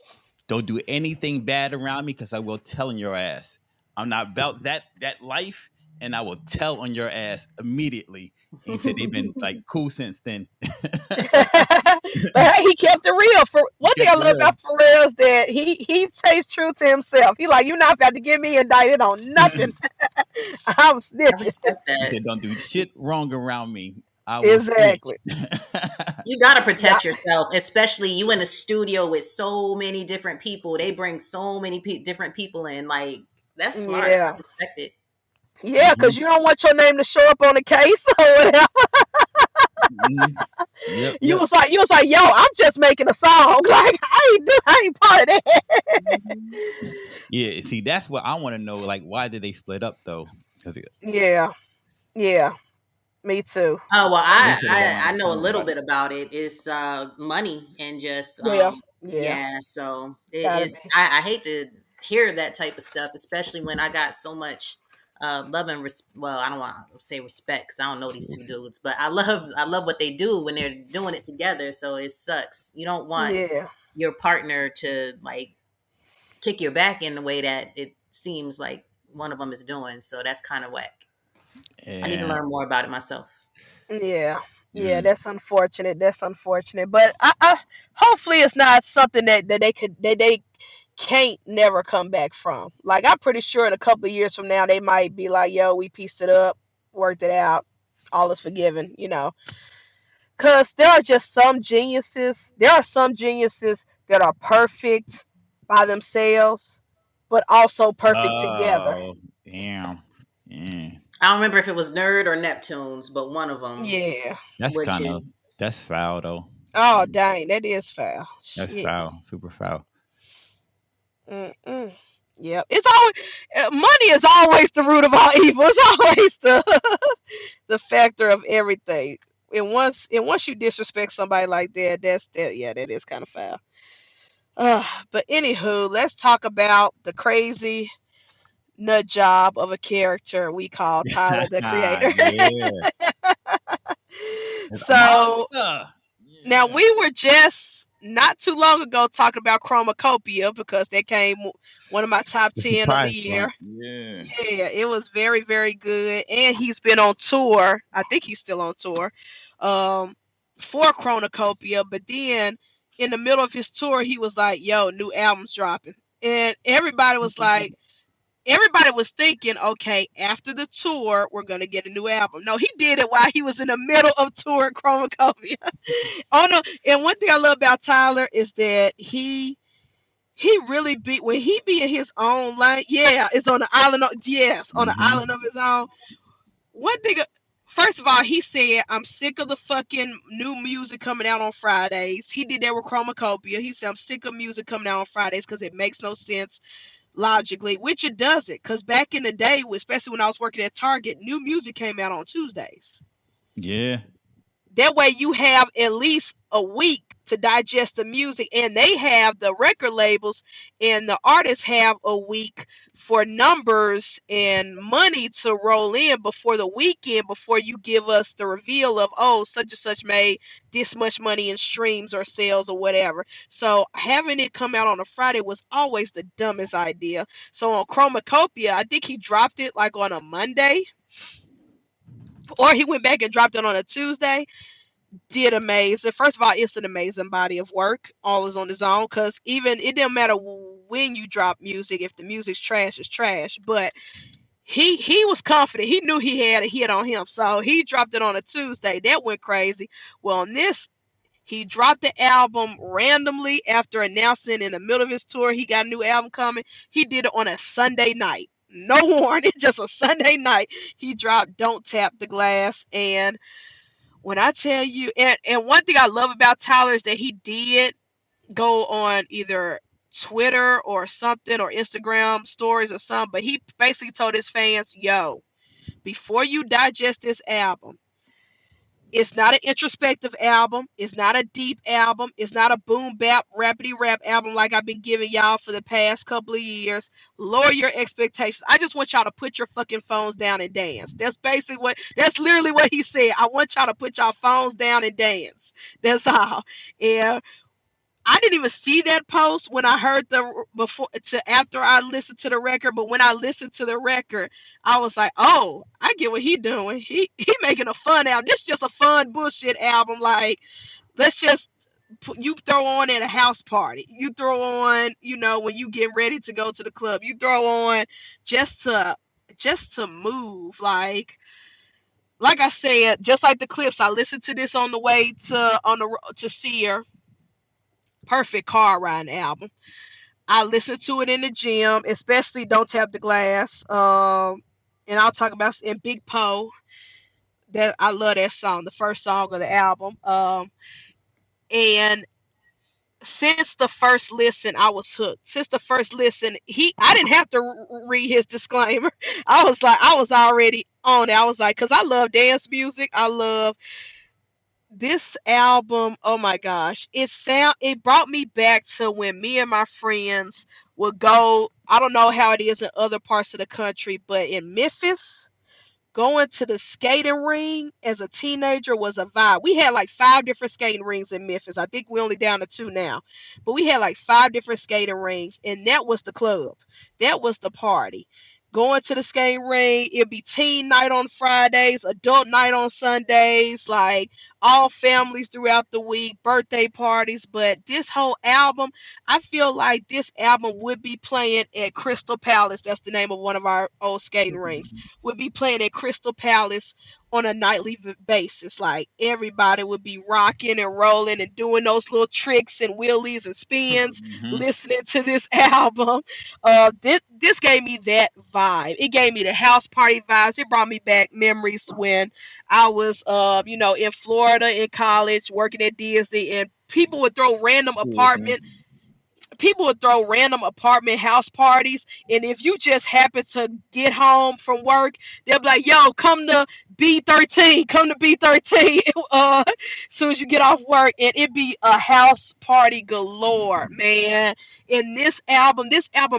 don't do anything bad around me because I will tell on your ass. I'm not about that life, and I will tell on your ass immediately. And he said they've been like cool since then. But hey, he kept it real. For one thing Get I the love real. about Pharrell is that he stays true to himself. He like, you're not about to get me indicted on nothing. I'm I snitching. respect He that. said, "Don't do shit wrong around me. I will snitch." Exactly. You gotta Yeah. protect yourself, especially you in a studio with so many different people. They bring so many different people in. Like that's smart. I Yeah. respect it. Yeah, because Mhm, you don't want your name to show up on the case or whatever. mhm. Yep, You yep. was like, yo, I'm just making a song. Like I ain't part of that. Mhm. Yeah, see, that's what I want to know. Like, why did they split up though? Because Yeah. Yeah. Me too. Oh well, they I, said I around I the know a song little about it. bit about it. It's money and just Yeah. Yeah. yeah. So Gotta it's be. I hate to hear that type of stuff, especially when I got so much love and well, I don't want to say respect because I don't know these two dudes, but I love what they do when they're doing it together. So it sucks. You don't want Yeah. your partner to like kick your back in the way that it seems like one of them is doing. So that's kind of whack. I need to Yeah. learn more about it myself. Yeah, yeah, Mm. that's unfortunate. That's unfortunate. But hopefully it's not something that they can't never come back from. Like I'm pretty sure in a couple of years from now they might be like, "Yo, we pieced it up, worked it out, all is forgiven." Because there are just some geniuses. There are some geniuses that are perfect by themselves, but also perfect together. Oh, damn. Yeah. I don't remember if it was Nerd or Neptunes, but one of them, Yeah. That's which kind of is that's foul though. Oh, dang, that is foul. That's Shit. foul. Super foul. Mm-mm. Yeah, it's always money is always the root of all evil. It's always the factor of everything. And once you disrespect somebody like that, that's that. Yeah, that is kind of foul. But anywho, let's talk about the crazy nut job of a character we call Tyler the Creator. Yeah. It's a So monster. now Yeah. we were just not too long ago talking about Chromacopia because that came one of my top The 10 of the surprise year. one. Yeah. Yeah, it was very, very good. And he's been on tour. I think he's still on tour um, for Chronocopia. But then in the middle of his tour, he was like, yo, new album's dropping. And everybody was thinking, okay, after the tour, we're going to get a new album. No, he did it while he was in the middle of touring Chromacopia. Oh, no. And one thing I love about Tyler is that he really be when he be in his own lane. Yeah, it's on the island. Yes, on the Hmm. island of his own. One thing. First of all, he said, "I'm sick of the fucking new music coming out on Fridays." He did that with Chromacopia. He said, "I'm sick of music coming out on Fridays because it makes no sense logically," which it doesn't. Because back in the day, especially when I was working at Target, new music came out on Tuesdays. Yeah. That way you have at least a week to digest the music, and they have the record labels and the artists have a week for numbers and money to roll in before the weekend, before you give us the reveal of, oh, such and such made this much money in streams or sales or whatever. So having it come out on a Friday was always the dumbest idea. So on Chromacopia, I think he dropped it like on a Monday, or he went back and dropped it on a Tuesday. Did amazing. First of all, it's an amazing body of work. All is on his own, because even it didn't matter when you drop music. If the music's trash, it's trash. But he was confident. He knew he had a hit on him, so he dropped it on a Tuesday. That went crazy. Well, on this, he dropped the album randomly after announcing in the middle of his tour he got a new album coming. He did it on a Sunday night. No warning, just a Sunday night. He dropped "Don't Tap the Glass," and when I tell you, and one thing I love about Tyler is that he did go on either Twitter or something, or Instagram stories or something, but he basically told his fans, yo, before you digest this album, it's not an introspective album. It's not a deep album. It's not a boom bap rapidy rap album like I've been giving y'all for the past couple of years. Lower your expectations. I just want y'all to put your fucking phones down and dance. That's literally what he said. I want y'all to put y'all phones down and dance. That's all. And I didn't even see that post when I heard the before to after I listened to the record, but when I listened to the record, I was like, "Oh, I get what he doing. He making a fun album. This is just a fun bullshit album. Like, let's just you throw on at a house party. You throw on, when you get ready to go to the club. You throw on just to move. Like I said, just like the Clipse, I listened to this on the way to see her. Perfect car riding album. I listen to it in the gym, especially "Don't Tap the Glass." And I'll talk about in Big Poe. That I love that song, the first song of the album. And since the first listen, I was hooked. Since the first listen, I didn't have to read his disclaimer. I was already on it. I was like, because I love dance music. I love this album. Oh my gosh, it brought me back to when me and my friends would go. I don't know how it is in other parts of the country, but in Memphis, going to the skating ring as a teenager was a vibe. We had like 5 different skating rings in Memphis. I think we're only down to 2 now, but we had like 5 different skating rings, and that was the club. That was the party. Going to the skating ring, it'd be teen night on Fridays, adult night on Sundays, like all families throughout the week, birthday parties. But this whole album, I feel like this album would be playing at Crystal Palace. That's the name of one of our old skating rinks. Would be playing at Crystal Palace on a nightly basis. Like everybody would be rocking and rolling and doing those little tricks and wheelies and spins, Mm-hmm. listening to this album. This gave me that vibe. It gave me the house party vibes. It brought me back memories when I was, in Florida in college, working at Disney, and people would throw random apartment house parties, and if you just happen to get home from work, they'll be like, yo, come to B13 as soon as you get off work, and it'd be a house party galore, man. And this album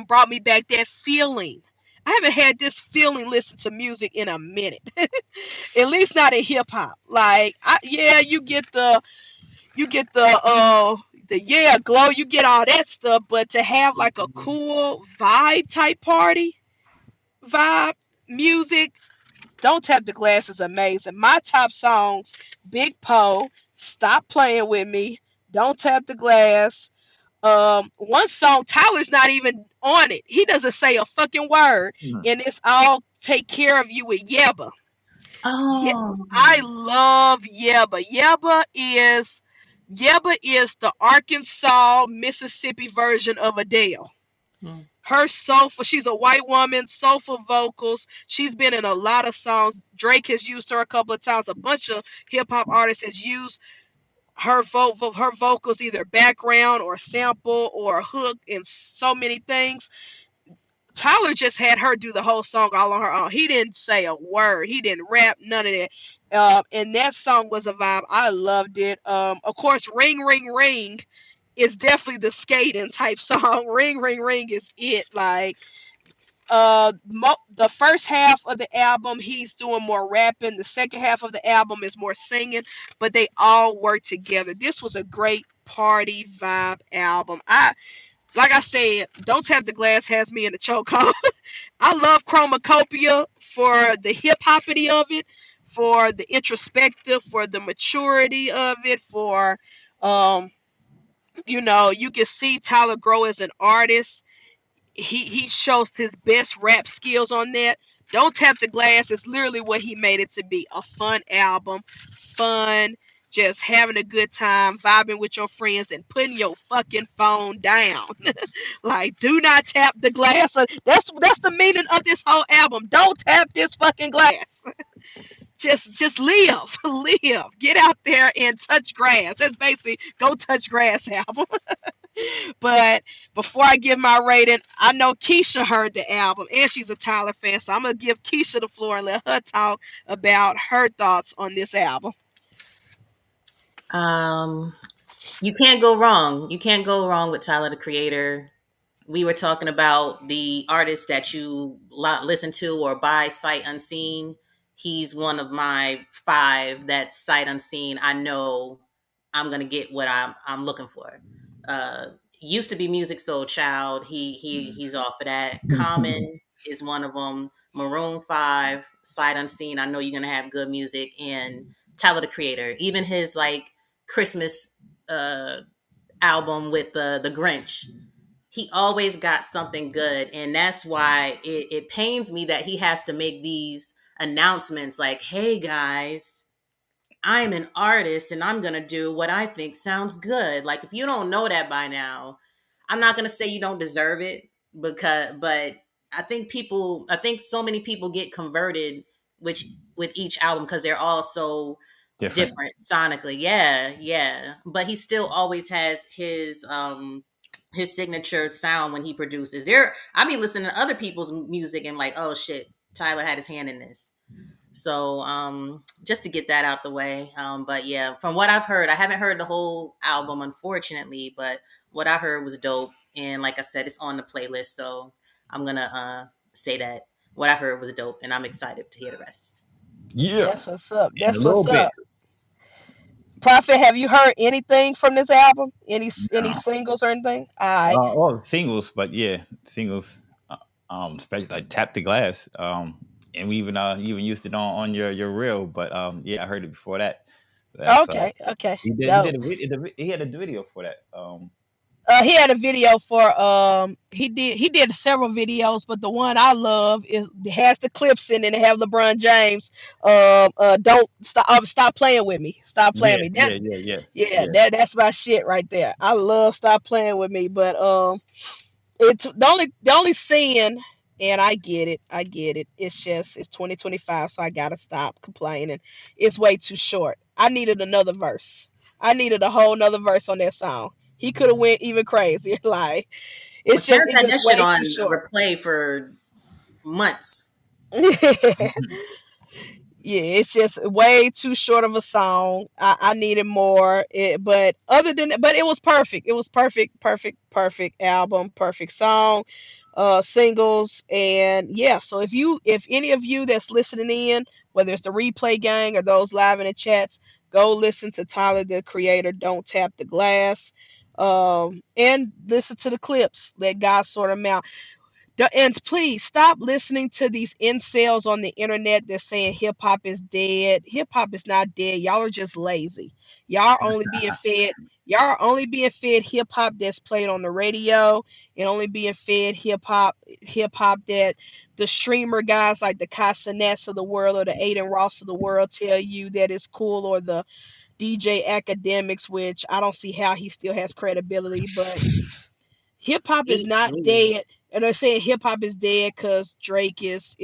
brought me back that feeling. I haven't had this feeling listen to music in a minute. At least not in hip hop. Like, yeah, you get the yeah glow, you get all that stuff, but to have like a cool vibe type party vibe music, "Don't Tap the Glass" is amazing. My top songs: Big Poe, "Stop Playing with Me," "Don't Tap the Glass. One song Tyler's not even on it. He doesn't say a fucking word, and it's all "Take Care of You" with Yeba. Yeah, Oh, I love Yeba. Yeba is the Arkansas, Mississippi version of Adele. mm, Her soulful, she's a white woman, soulful vocals. She's been in a lot of songs. Drake has used her a couple of times. A bunch of hip hop artists has used her vocals, either background or sample or hook, in so many things. Tyler just had her do the whole song all on her own. He didn't say a word. He didn't rap, none of that. And that song was a vibe. I loved it. Of course, Ring Ring Ring is definitely the skating type song. Ring Ring Ring is it. Like the first half of the album he's doing more rapping. The second half of the album is more singing, but they all work together. This was a great party vibe album. Like I said, Don't Tap the Glass has me in the chokehold. I love Chromacopia for the hip hoppity of it, for the introspective, for the maturity of it, for um, you can see Tyler grow as an artist. He shows his best rap skills on that. Don't Tap the Glass is literally what he made it to be. A fun album, fun, just having a good time, vibing with your friends and putting your fucking phone down. Like, do not tap the glass. That's the meaning of this whole album. Don't tap this fucking glass. Just live. Live. Get out there and touch grass. That's basically Go Touch Grass album. But before I give my rating, I know Keisha heard the album and she's a Tyler fan, so I'm gonna give Keisha the floor and let her talk about her thoughts on this album. You can't go wrong. You can't go wrong with Tyler the Creator. We were talking about the artists that you listen to or buy sight unseen. He's one of my 5 that sight unseen. I know I'm gonna get what I'm looking for. Uh, Used to be Music Soul Child. He's off of that. Common is one of them. Maroon 5, sight unseen. I know you're gonna have good music. And Tyler the Creator. Even his like Christmas album with the Grinch, he always got something good. And that's why it pains me that he has to make these announcements like, hey guys, I'm an artist and I'm gonna do what I think sounds good. Like, if you don't know that by now, I'm not gonna say you don't deserve it, but I think so many people get converted which with each album because they're all so different sonically. Yeah, yeah. But he still always has his signature sound when he produces. I be listening to other people's music and like, oh shit, Tyler had his hand in this. So just to get that out the way. But yeah, from what I've heard, I haven't heard the whole album, unfortunately, but what I heard was dope. And like I said, it's on the playlist. So I'm going to say that what I heard was dope, and I'm excited to hear the rest. Yeah. That's what's up. In a That's little what's bit. up. Prophet, have you heard anything from this album? Any No. singles or anything? I Well, singles, but yeah, singles. Especially like Tap the Glass. And we even used it on your reel, but yeah, I heard it before that. That's okay. he No. did he had a video for that. He had a video for he did several videos, but the one I love is it has the clips in it and have LeBron James. Don't stop playing with me. Stop playing Yeah, with me. That yeah, yeah, yeah, yeah, yeah. that's my shit right there. I love Stop Playing With Me, but it's the only sin, and I get it. It's just it's 2025, so I gotta stop complaining. It's way too short. I needed another verse. I needed a whole nother verse on that song. He could have went even crazier. Like Well, Terrence it's had just that shit way too on short. replay for months. Mhm. Yeah, it's just way too short of a song. I needed more. But other than that, but it was perfect. It was perfect, perfect, perfect album, perfect song, singles, and yeah. So if any of you that's listening in, whether it's the replay gang or those live in the chats, go listen to Tyler the Creator. Don't tap the glass, and listen to the clips. Let God sort them out. And please stop listening to these incels on the internet that's saying hip hop is dead. Hip hop is not dead. Y'all are just lazy. Y'all are only being fed. Y'all are only being fed hip hop that's played on the radio, and only being fed hip hop that the streamer guys like the Casanets of the world or the Aiden Ross of the world tell you that it's cool, or the DJ Academics, which I don't see how he still has credibility, but hip hop is Eat not me. dead. And they're saying hip hop is dead because Drake is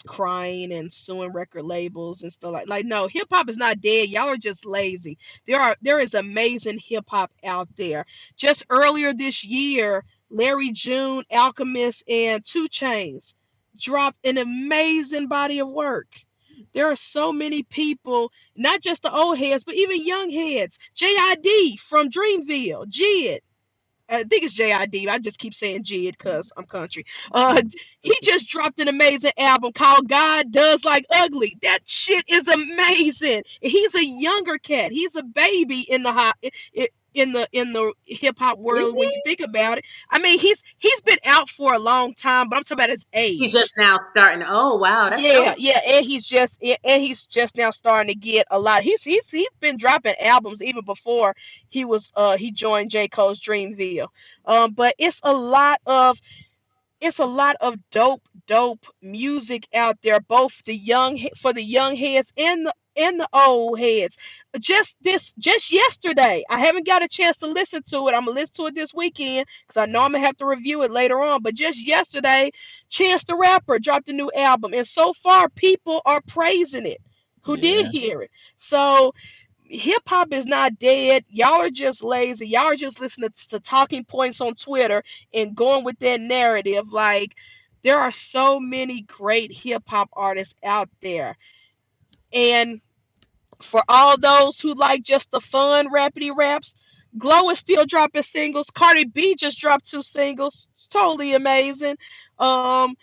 crying and suing record labels and stuff like no, hip hop is not dead. Y'all are just lazy. There is amazing hip hop out there. Just earlier this year, Larry June, Alchemist, and 2 Chainz dropped an amazing body of work. There are so many people, not just the old heads, but even young heads. JID from Dreamville, Jid. I think it's JID. I just keep saying Jid because I'm country. He just dropped an amazing album called God Does Like Ugly. That shit is amazing. He's a younger cat. He's a baby in the in the hip hop Is world when you he? think about it. I mean, he's been out for a long time, but I'm talking about his He's just age. now starting. Oh wow, that's Yeah, dope. yeah, and he's just now starting to get a lot. He's been dropping albums even before he joined J. Cole's Dreamville. But it's a lot of dope music out there, both for the young heads and the old heads. Just yesterday, I haven't got a chance to listen to it. I'm gonna listen to it this weekend because I know I'm gonna have to review it later on. But just yesterday, Chance the Rapper dropped a new album, and so far people are praising it who did Yeah. hear it. So hip hop is not dead. Y'all are just lazy. Y'all are just listening to talking points on Twitter and going with that narrative. Like, there are so many great hip hop artists out there. And for all those who like just the fun rapidy raps, Glow is still dropping singles. Cardi B just dropped 2 singles. It's totally amazing. Um,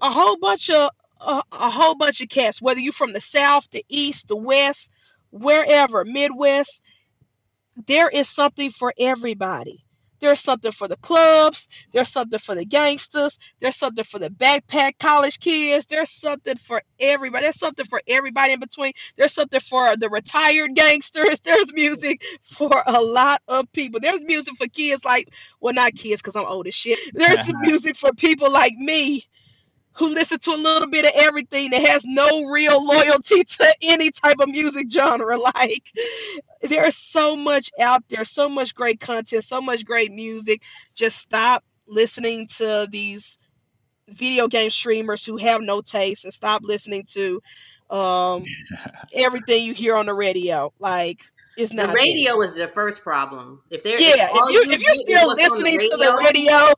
a whole bunch of a whole bunch of cats, whether you're from the South, the East, the West, wherever, Midwest, there is something for everybody. There's something for the clubs. There's something for the gangsters. There's something for the backpack college kids. There's something for everybody. There's something for everybody in between. There's something for the retired gangsters. There's music for a lot of people. There's music for kids like, well, not kids because I'm old as shit. There's some music for people like me who listen to a little bit of everything that has no real loyalty to any type of music genre. Like, there's so much out there, so much great content, so much great music. Just stop listening to these video game streamers who have no taste, and stop listening to um, everything you hear on the radio. Like, it's The not there. radio is the first problem. If Yeah, if all you you if you're get is still what's on the listening to the radio, radio,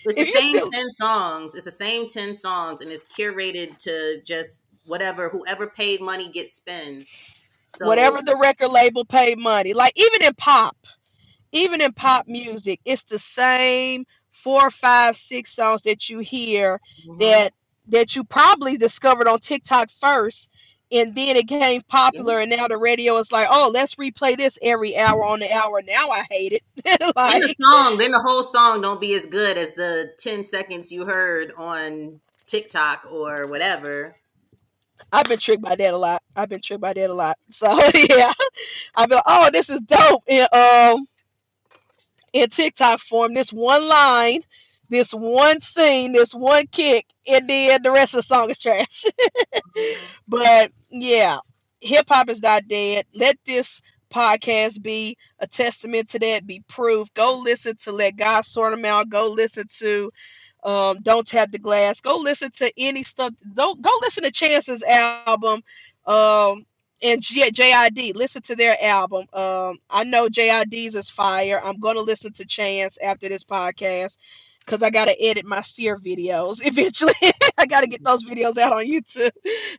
it's the if you're same still 10 songs. It's the same 10 songs, and it's curated to just whatever whoever paid money gets spins. whatever So the record label paid money, like even in pop music, it's the same 4, 5, 6 songs that you hear mhm. that you probably discovered on TikTok first, and then it became Yeah. popular, and now the radio is like, oh, let's replay this every hour on the hour. Now I hate it. Like, Then the whole song don't be as good as the 10 seconds you heard on TikTok or whatever. I've been tricked by that a lot. I've been tricked by that a lot. So yeah, I've been like, oh, this is dope. And in TikTok form, this one line, this one scene, this one kick, and then the rest of the song is trash. Mhm. But yeah, hip hop is not dead. Let this podcast be a testament to that, be proof. Go listen to Let God Sort Them Out. Go listen to Don't Tap the Glass. Go listen to any stuff. Don't go listen to Chance's album. Um, and JID, listen to their album. I know JID's is fire. I'm gonna listen to Chance after this podcast because I gotta edit my Sear videos eventually. I gotta get those videos out on YouTube,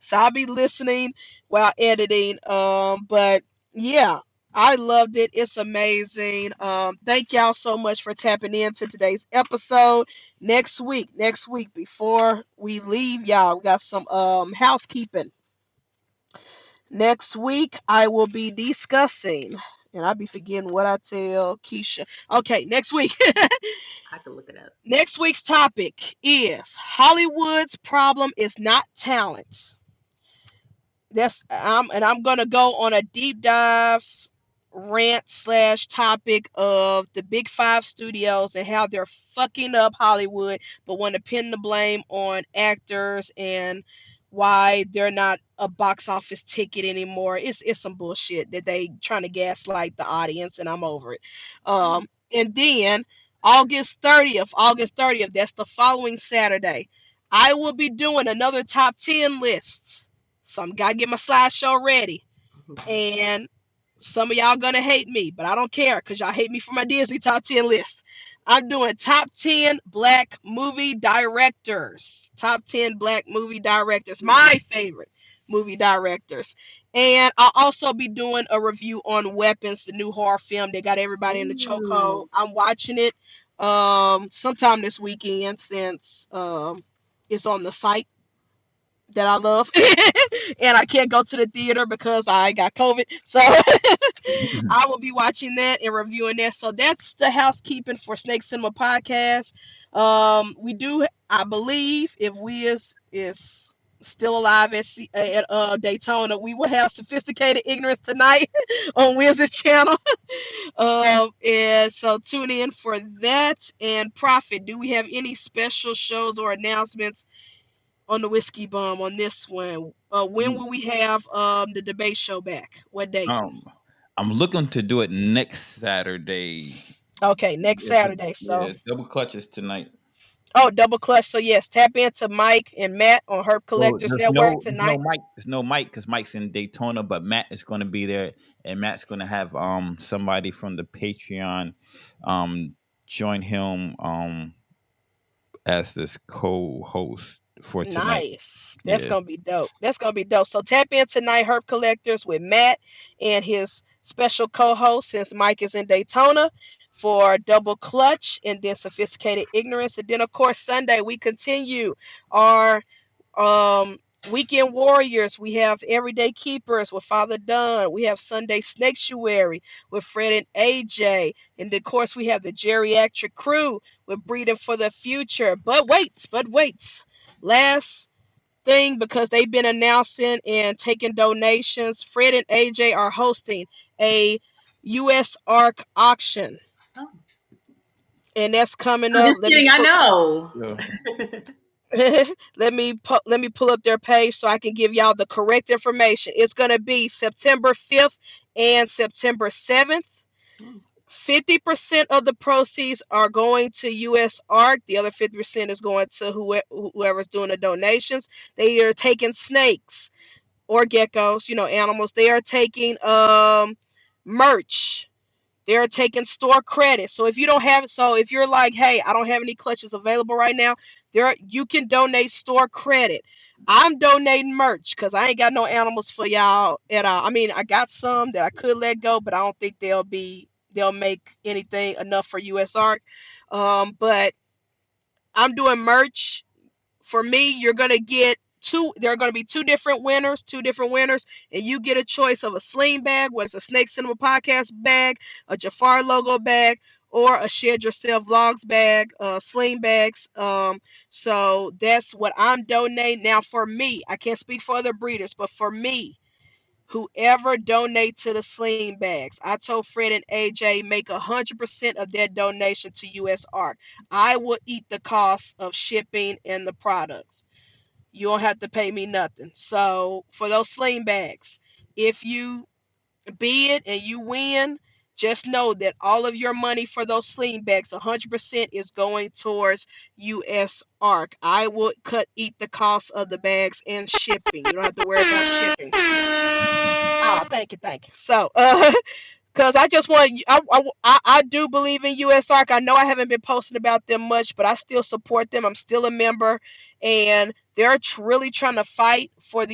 so I'll be listening while editing. But yeah, I loved it. It's amazing. Thank y'all so much for tapping into today's episode. Next week, before we leave, y'all, we got some housekeeping. Next week, I will be discussing, and I'll be forgetting what I tell Keisha. Okay, next week. I could look it up. Next week's topic is Hollywood's problem is not talent. I'm gonna go on a deep dive rant slash topic of the big five studios and how they're fucking up Hollywood, but want to pin the blame on actors and why they're not a box office ticket anymore. It's some bullshit that they trying to gaslight the audience, and I'm over it. And then August 30th, that's the following Saturday, I will be doing another top 10 list. So I'm gotta get my slideshow ready. And some of y'all gonna hate me, but I don't care because y'all hate me for my Disney top 10 list. I'm doing top 10 black movie directors. Top 10 black movie directors. My favorite movie directors. And I'll also be doing a review on Weapons, the new horror film. They got everybody in the chokehold. Ooh. I'm watching it sometime this weekend since it's on the site that I love. And I can't go to the theater because I got COVID. So I will be watching that and reviewing that. So that's the housekeeping for Snake Cinema Podcast. We do, I believe, if we is still alive at Daytona, we will have Sophisticated Ignorance tonight on Wiz's channel. And so tune in for that. And Prophet, do we have any special shows or announcements on the Whiskey Bum on this one? When will we have the debate show back? What date? I'm looking to do it next Saturday. Okay, next Saturday. So, Yeah, double clutches tonight. oh, double clutch. So yes, tap into Mike and Matt on Herb So Collectors Network there's no tonight. Mike. There's no Mike because Mike's in Daytona, but Matt is going to be there, and Matt's going to have somebody from the Patreon join him as this co-host for tonight. Nice. That's Yeah. gonna be dope. That's gonna be dope. So tap in tonight, Herb Collectors with Matt and his special co-host, since Mike is in Daytona, for Double Clutch and then Sophisticated Ignorance. And then of course Sunday we continue our Weekend Warriors. We have Everyday Keepers with Father Dunn. We have Sunday Snaketuary with Fred and AJ. And of course we have the Geriatric Crew with Breeding for the Future. But wait. Last thing, because they've been announcing and taking donations, Fred and AJ are hosting a US ARC auction. Oh. And that's coming I'm up. just kidding. I know. Yeah. Let me pull up their page so I can give y'all the correct information. It's going to be September 5th and September 7th. 50% of the proceeds are going to US ARC. The other 50% is going to whoever's doing the donations. They are taking snakes or geckos, animals. They are taking merch. They're taking store credit. So if you don't have it, so if you're like, hey, I don't have any clutches available right now, you can donate store credit. I'm donating merch because I ain't got no animals for y'all at all. I mean, I got some that I could let go, but I don't think they'll make anything enough for US ARC. But I'm doing merch. For me, you're gonna get two. There are gonna be two different winners, and you get a choice of a sling bag, whether it's a Snake Cinema Podcast bag, a Jafar logo bag, or a Shed Yourself Vlogs bag, sling bags. So that's what I'm donating. Now for me, I can't speak for other breeders, but for me, whoever donate to the sling bags, I told Fred and AJ make 100% of their donation to US ARC. I will eat the cost of shipping and the products. You don't have to pay me nothing. So for those sling bags, if you bid and you win, just know that all of your money for those sling bags, 100% is going towards US ARC. I will eat the cost of the bags and shipping. You don't have to worry about shipping. Oh, thank you. So, because I just want, I do believe in US ARC. I know I haven't been posting about them much, but I still support them. I'm still a member, and they're really trying to fight for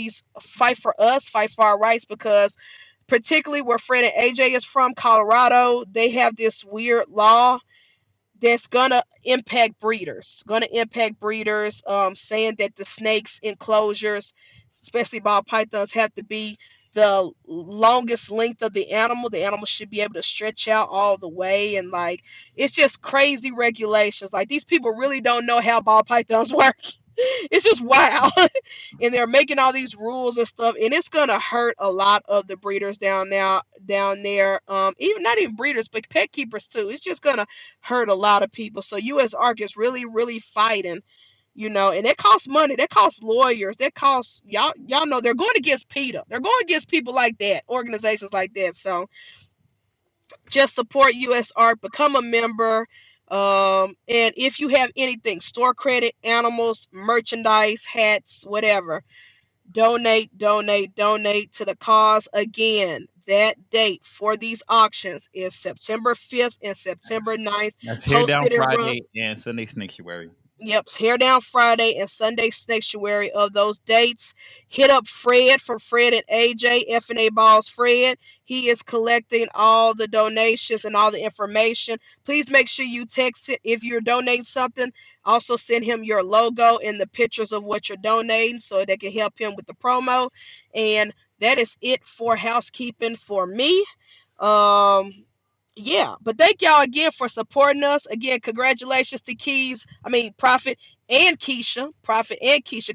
us, fight for our rights, because particularly where Fred and AJ is from, Colorado, they have this weird law that's gonna impact breeders. Saying that the snakes enclosures, especially ball pythons, have to be the longest length of the animal. The animal should be able to stretch out all the way, and like it's just crazy regulations. Like these people really don't know how ball pythons work. It's just wild. And they're making all these rules and stuff, and it's gonna hurt a lot of the breeders down there. Even not even breeders, but pet keepers too. It's just gonna hurt a lot of people. So US ARC is really, really fighting, and it costs money, that costs lawyers, that costs y'all know they're going against PETA. They're going against people like that, organizations like that. So just support US ARC, become a member. And if you have anything, store credit, animals, merchandise, hats, whatever, Donate, donate, donate to the cause. Again, that date for these auctions is September 5th and September 9th, That's Hair Down hosted and run. Friday and Sunday Sanctuary. Yep, Hair Down Friday and Sunday Sanctuary of those dates. Hit up Fred from Fred and AJ, F&A Balls Fred. He is collecting all the donations and all the information. Please make sure you text it if you're donating something. Also send him your logo and the pictures of what you're donating so they can help him with the promo. And that is it for housekeeping for me. Um, yeah, but thank y'all again for supporting us. Again, congratulations to Prophet and Keisha,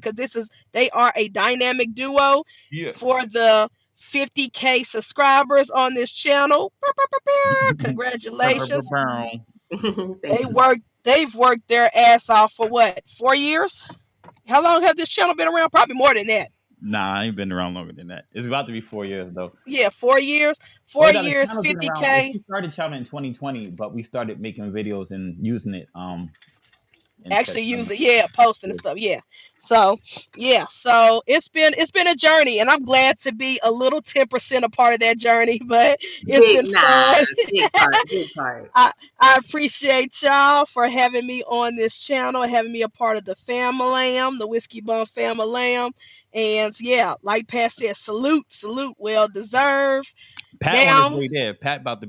because they are a dynamic duo Yeah. for the 50K subscribers on this channel. Congratulations. Thank you. They've worked their ass off for what, 4 years? How long have this channel been around? Probably more than that. Nah, I ain't been around longer than that. It's about to be 4 years though. Yeah, 4 years. Well, 4 years, channel's been around. 50K. We started channel in 2020, but we started making videos and using it in Actually use September. it, yeah, posting and stuff, yeah. So it's been a journey, and I'm glad to be a little 10% a part of that journey, but it's Big been nah, fun. big part, big part. I appreciate y'all for having me on this channel, having me a part of the family, the Whiskey Bum family. And yeah, like Pat said, salute, well deserved. Pat on his Now, way there. Pat got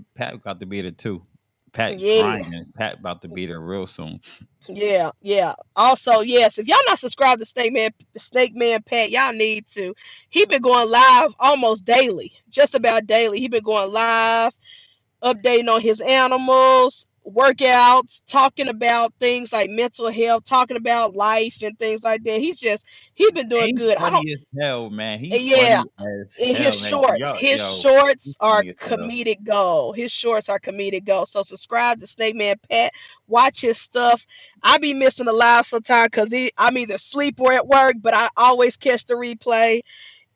to be there too. Pat yeah. grinding. Pat about to be there real soon. Yeah, yeah. Also, yes, if y'all not subscribed to Snake Man Pat, y'all need to. He been going live almost daily, just about daily. He been going live, updating on his animals, workouts, talking about things like mental health, talking about life and things like that. He's been And doing he's good. I don't funny as hell, man. He's Yeah, funny as in his hell, man. shorts. Yo, His yo, he's shorts are funny as hell. comedic gold. His shorts are comedic gold. So subscribe to Snake Man Pat. Watch his stuff. I be missing the live sometimes because I'm either asleep or at work, but I always catch the replay.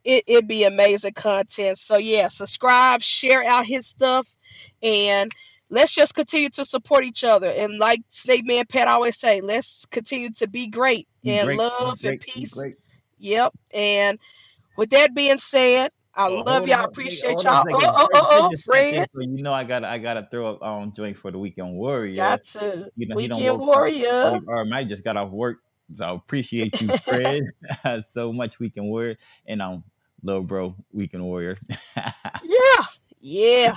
It'd be amazing content. So yeah, subscribe, share out his stuff, and let's just continue to support each other. And like Snake Man Pat always say, let's continue to be great Be and great, be love and great, be peace. great. Yep. And with that being said, I Oh, love hold y'all. up, wait, Appreciate hold up a y'all. second. Fred just stepped in, Fred. so I gotta throw up joint for the Weekend Warrior. Got to. He don't Weekend woke up. Warrior. I just got off work, so I appreciate you, Fred, so much. Weekend Warrior, and little bro, Weekend Warrior. Yeah. Yeah.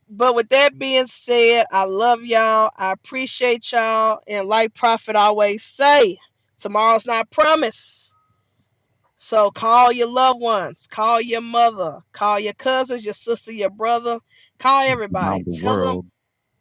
But with that being said, I love y'all. I appreciate y'all. And like Prophet always say, tomorrow's not promised. So call your loved ones, call your mother, call your cousins, your sister, your brother, call everybody. Around the Tell them, world.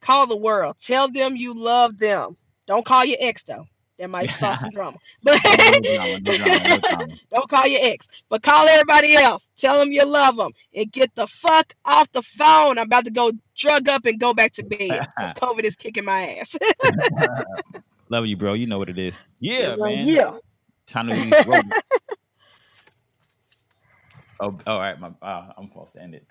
call the world. Tell them you love them. Don't call your ex though. That might start some drama. But Oh, no drama, no drama, no drama. don't call your ex. But call everybody else. Tell them you love them. And get the fuck off the phone. I'm about to go drug up and go back to bed. Because COVID is kicking my ass. Love you, bro. You know what it is. It Yeah, was man. Yeah. Time to release Rogan. Oh, all right. I'm supposed to end it.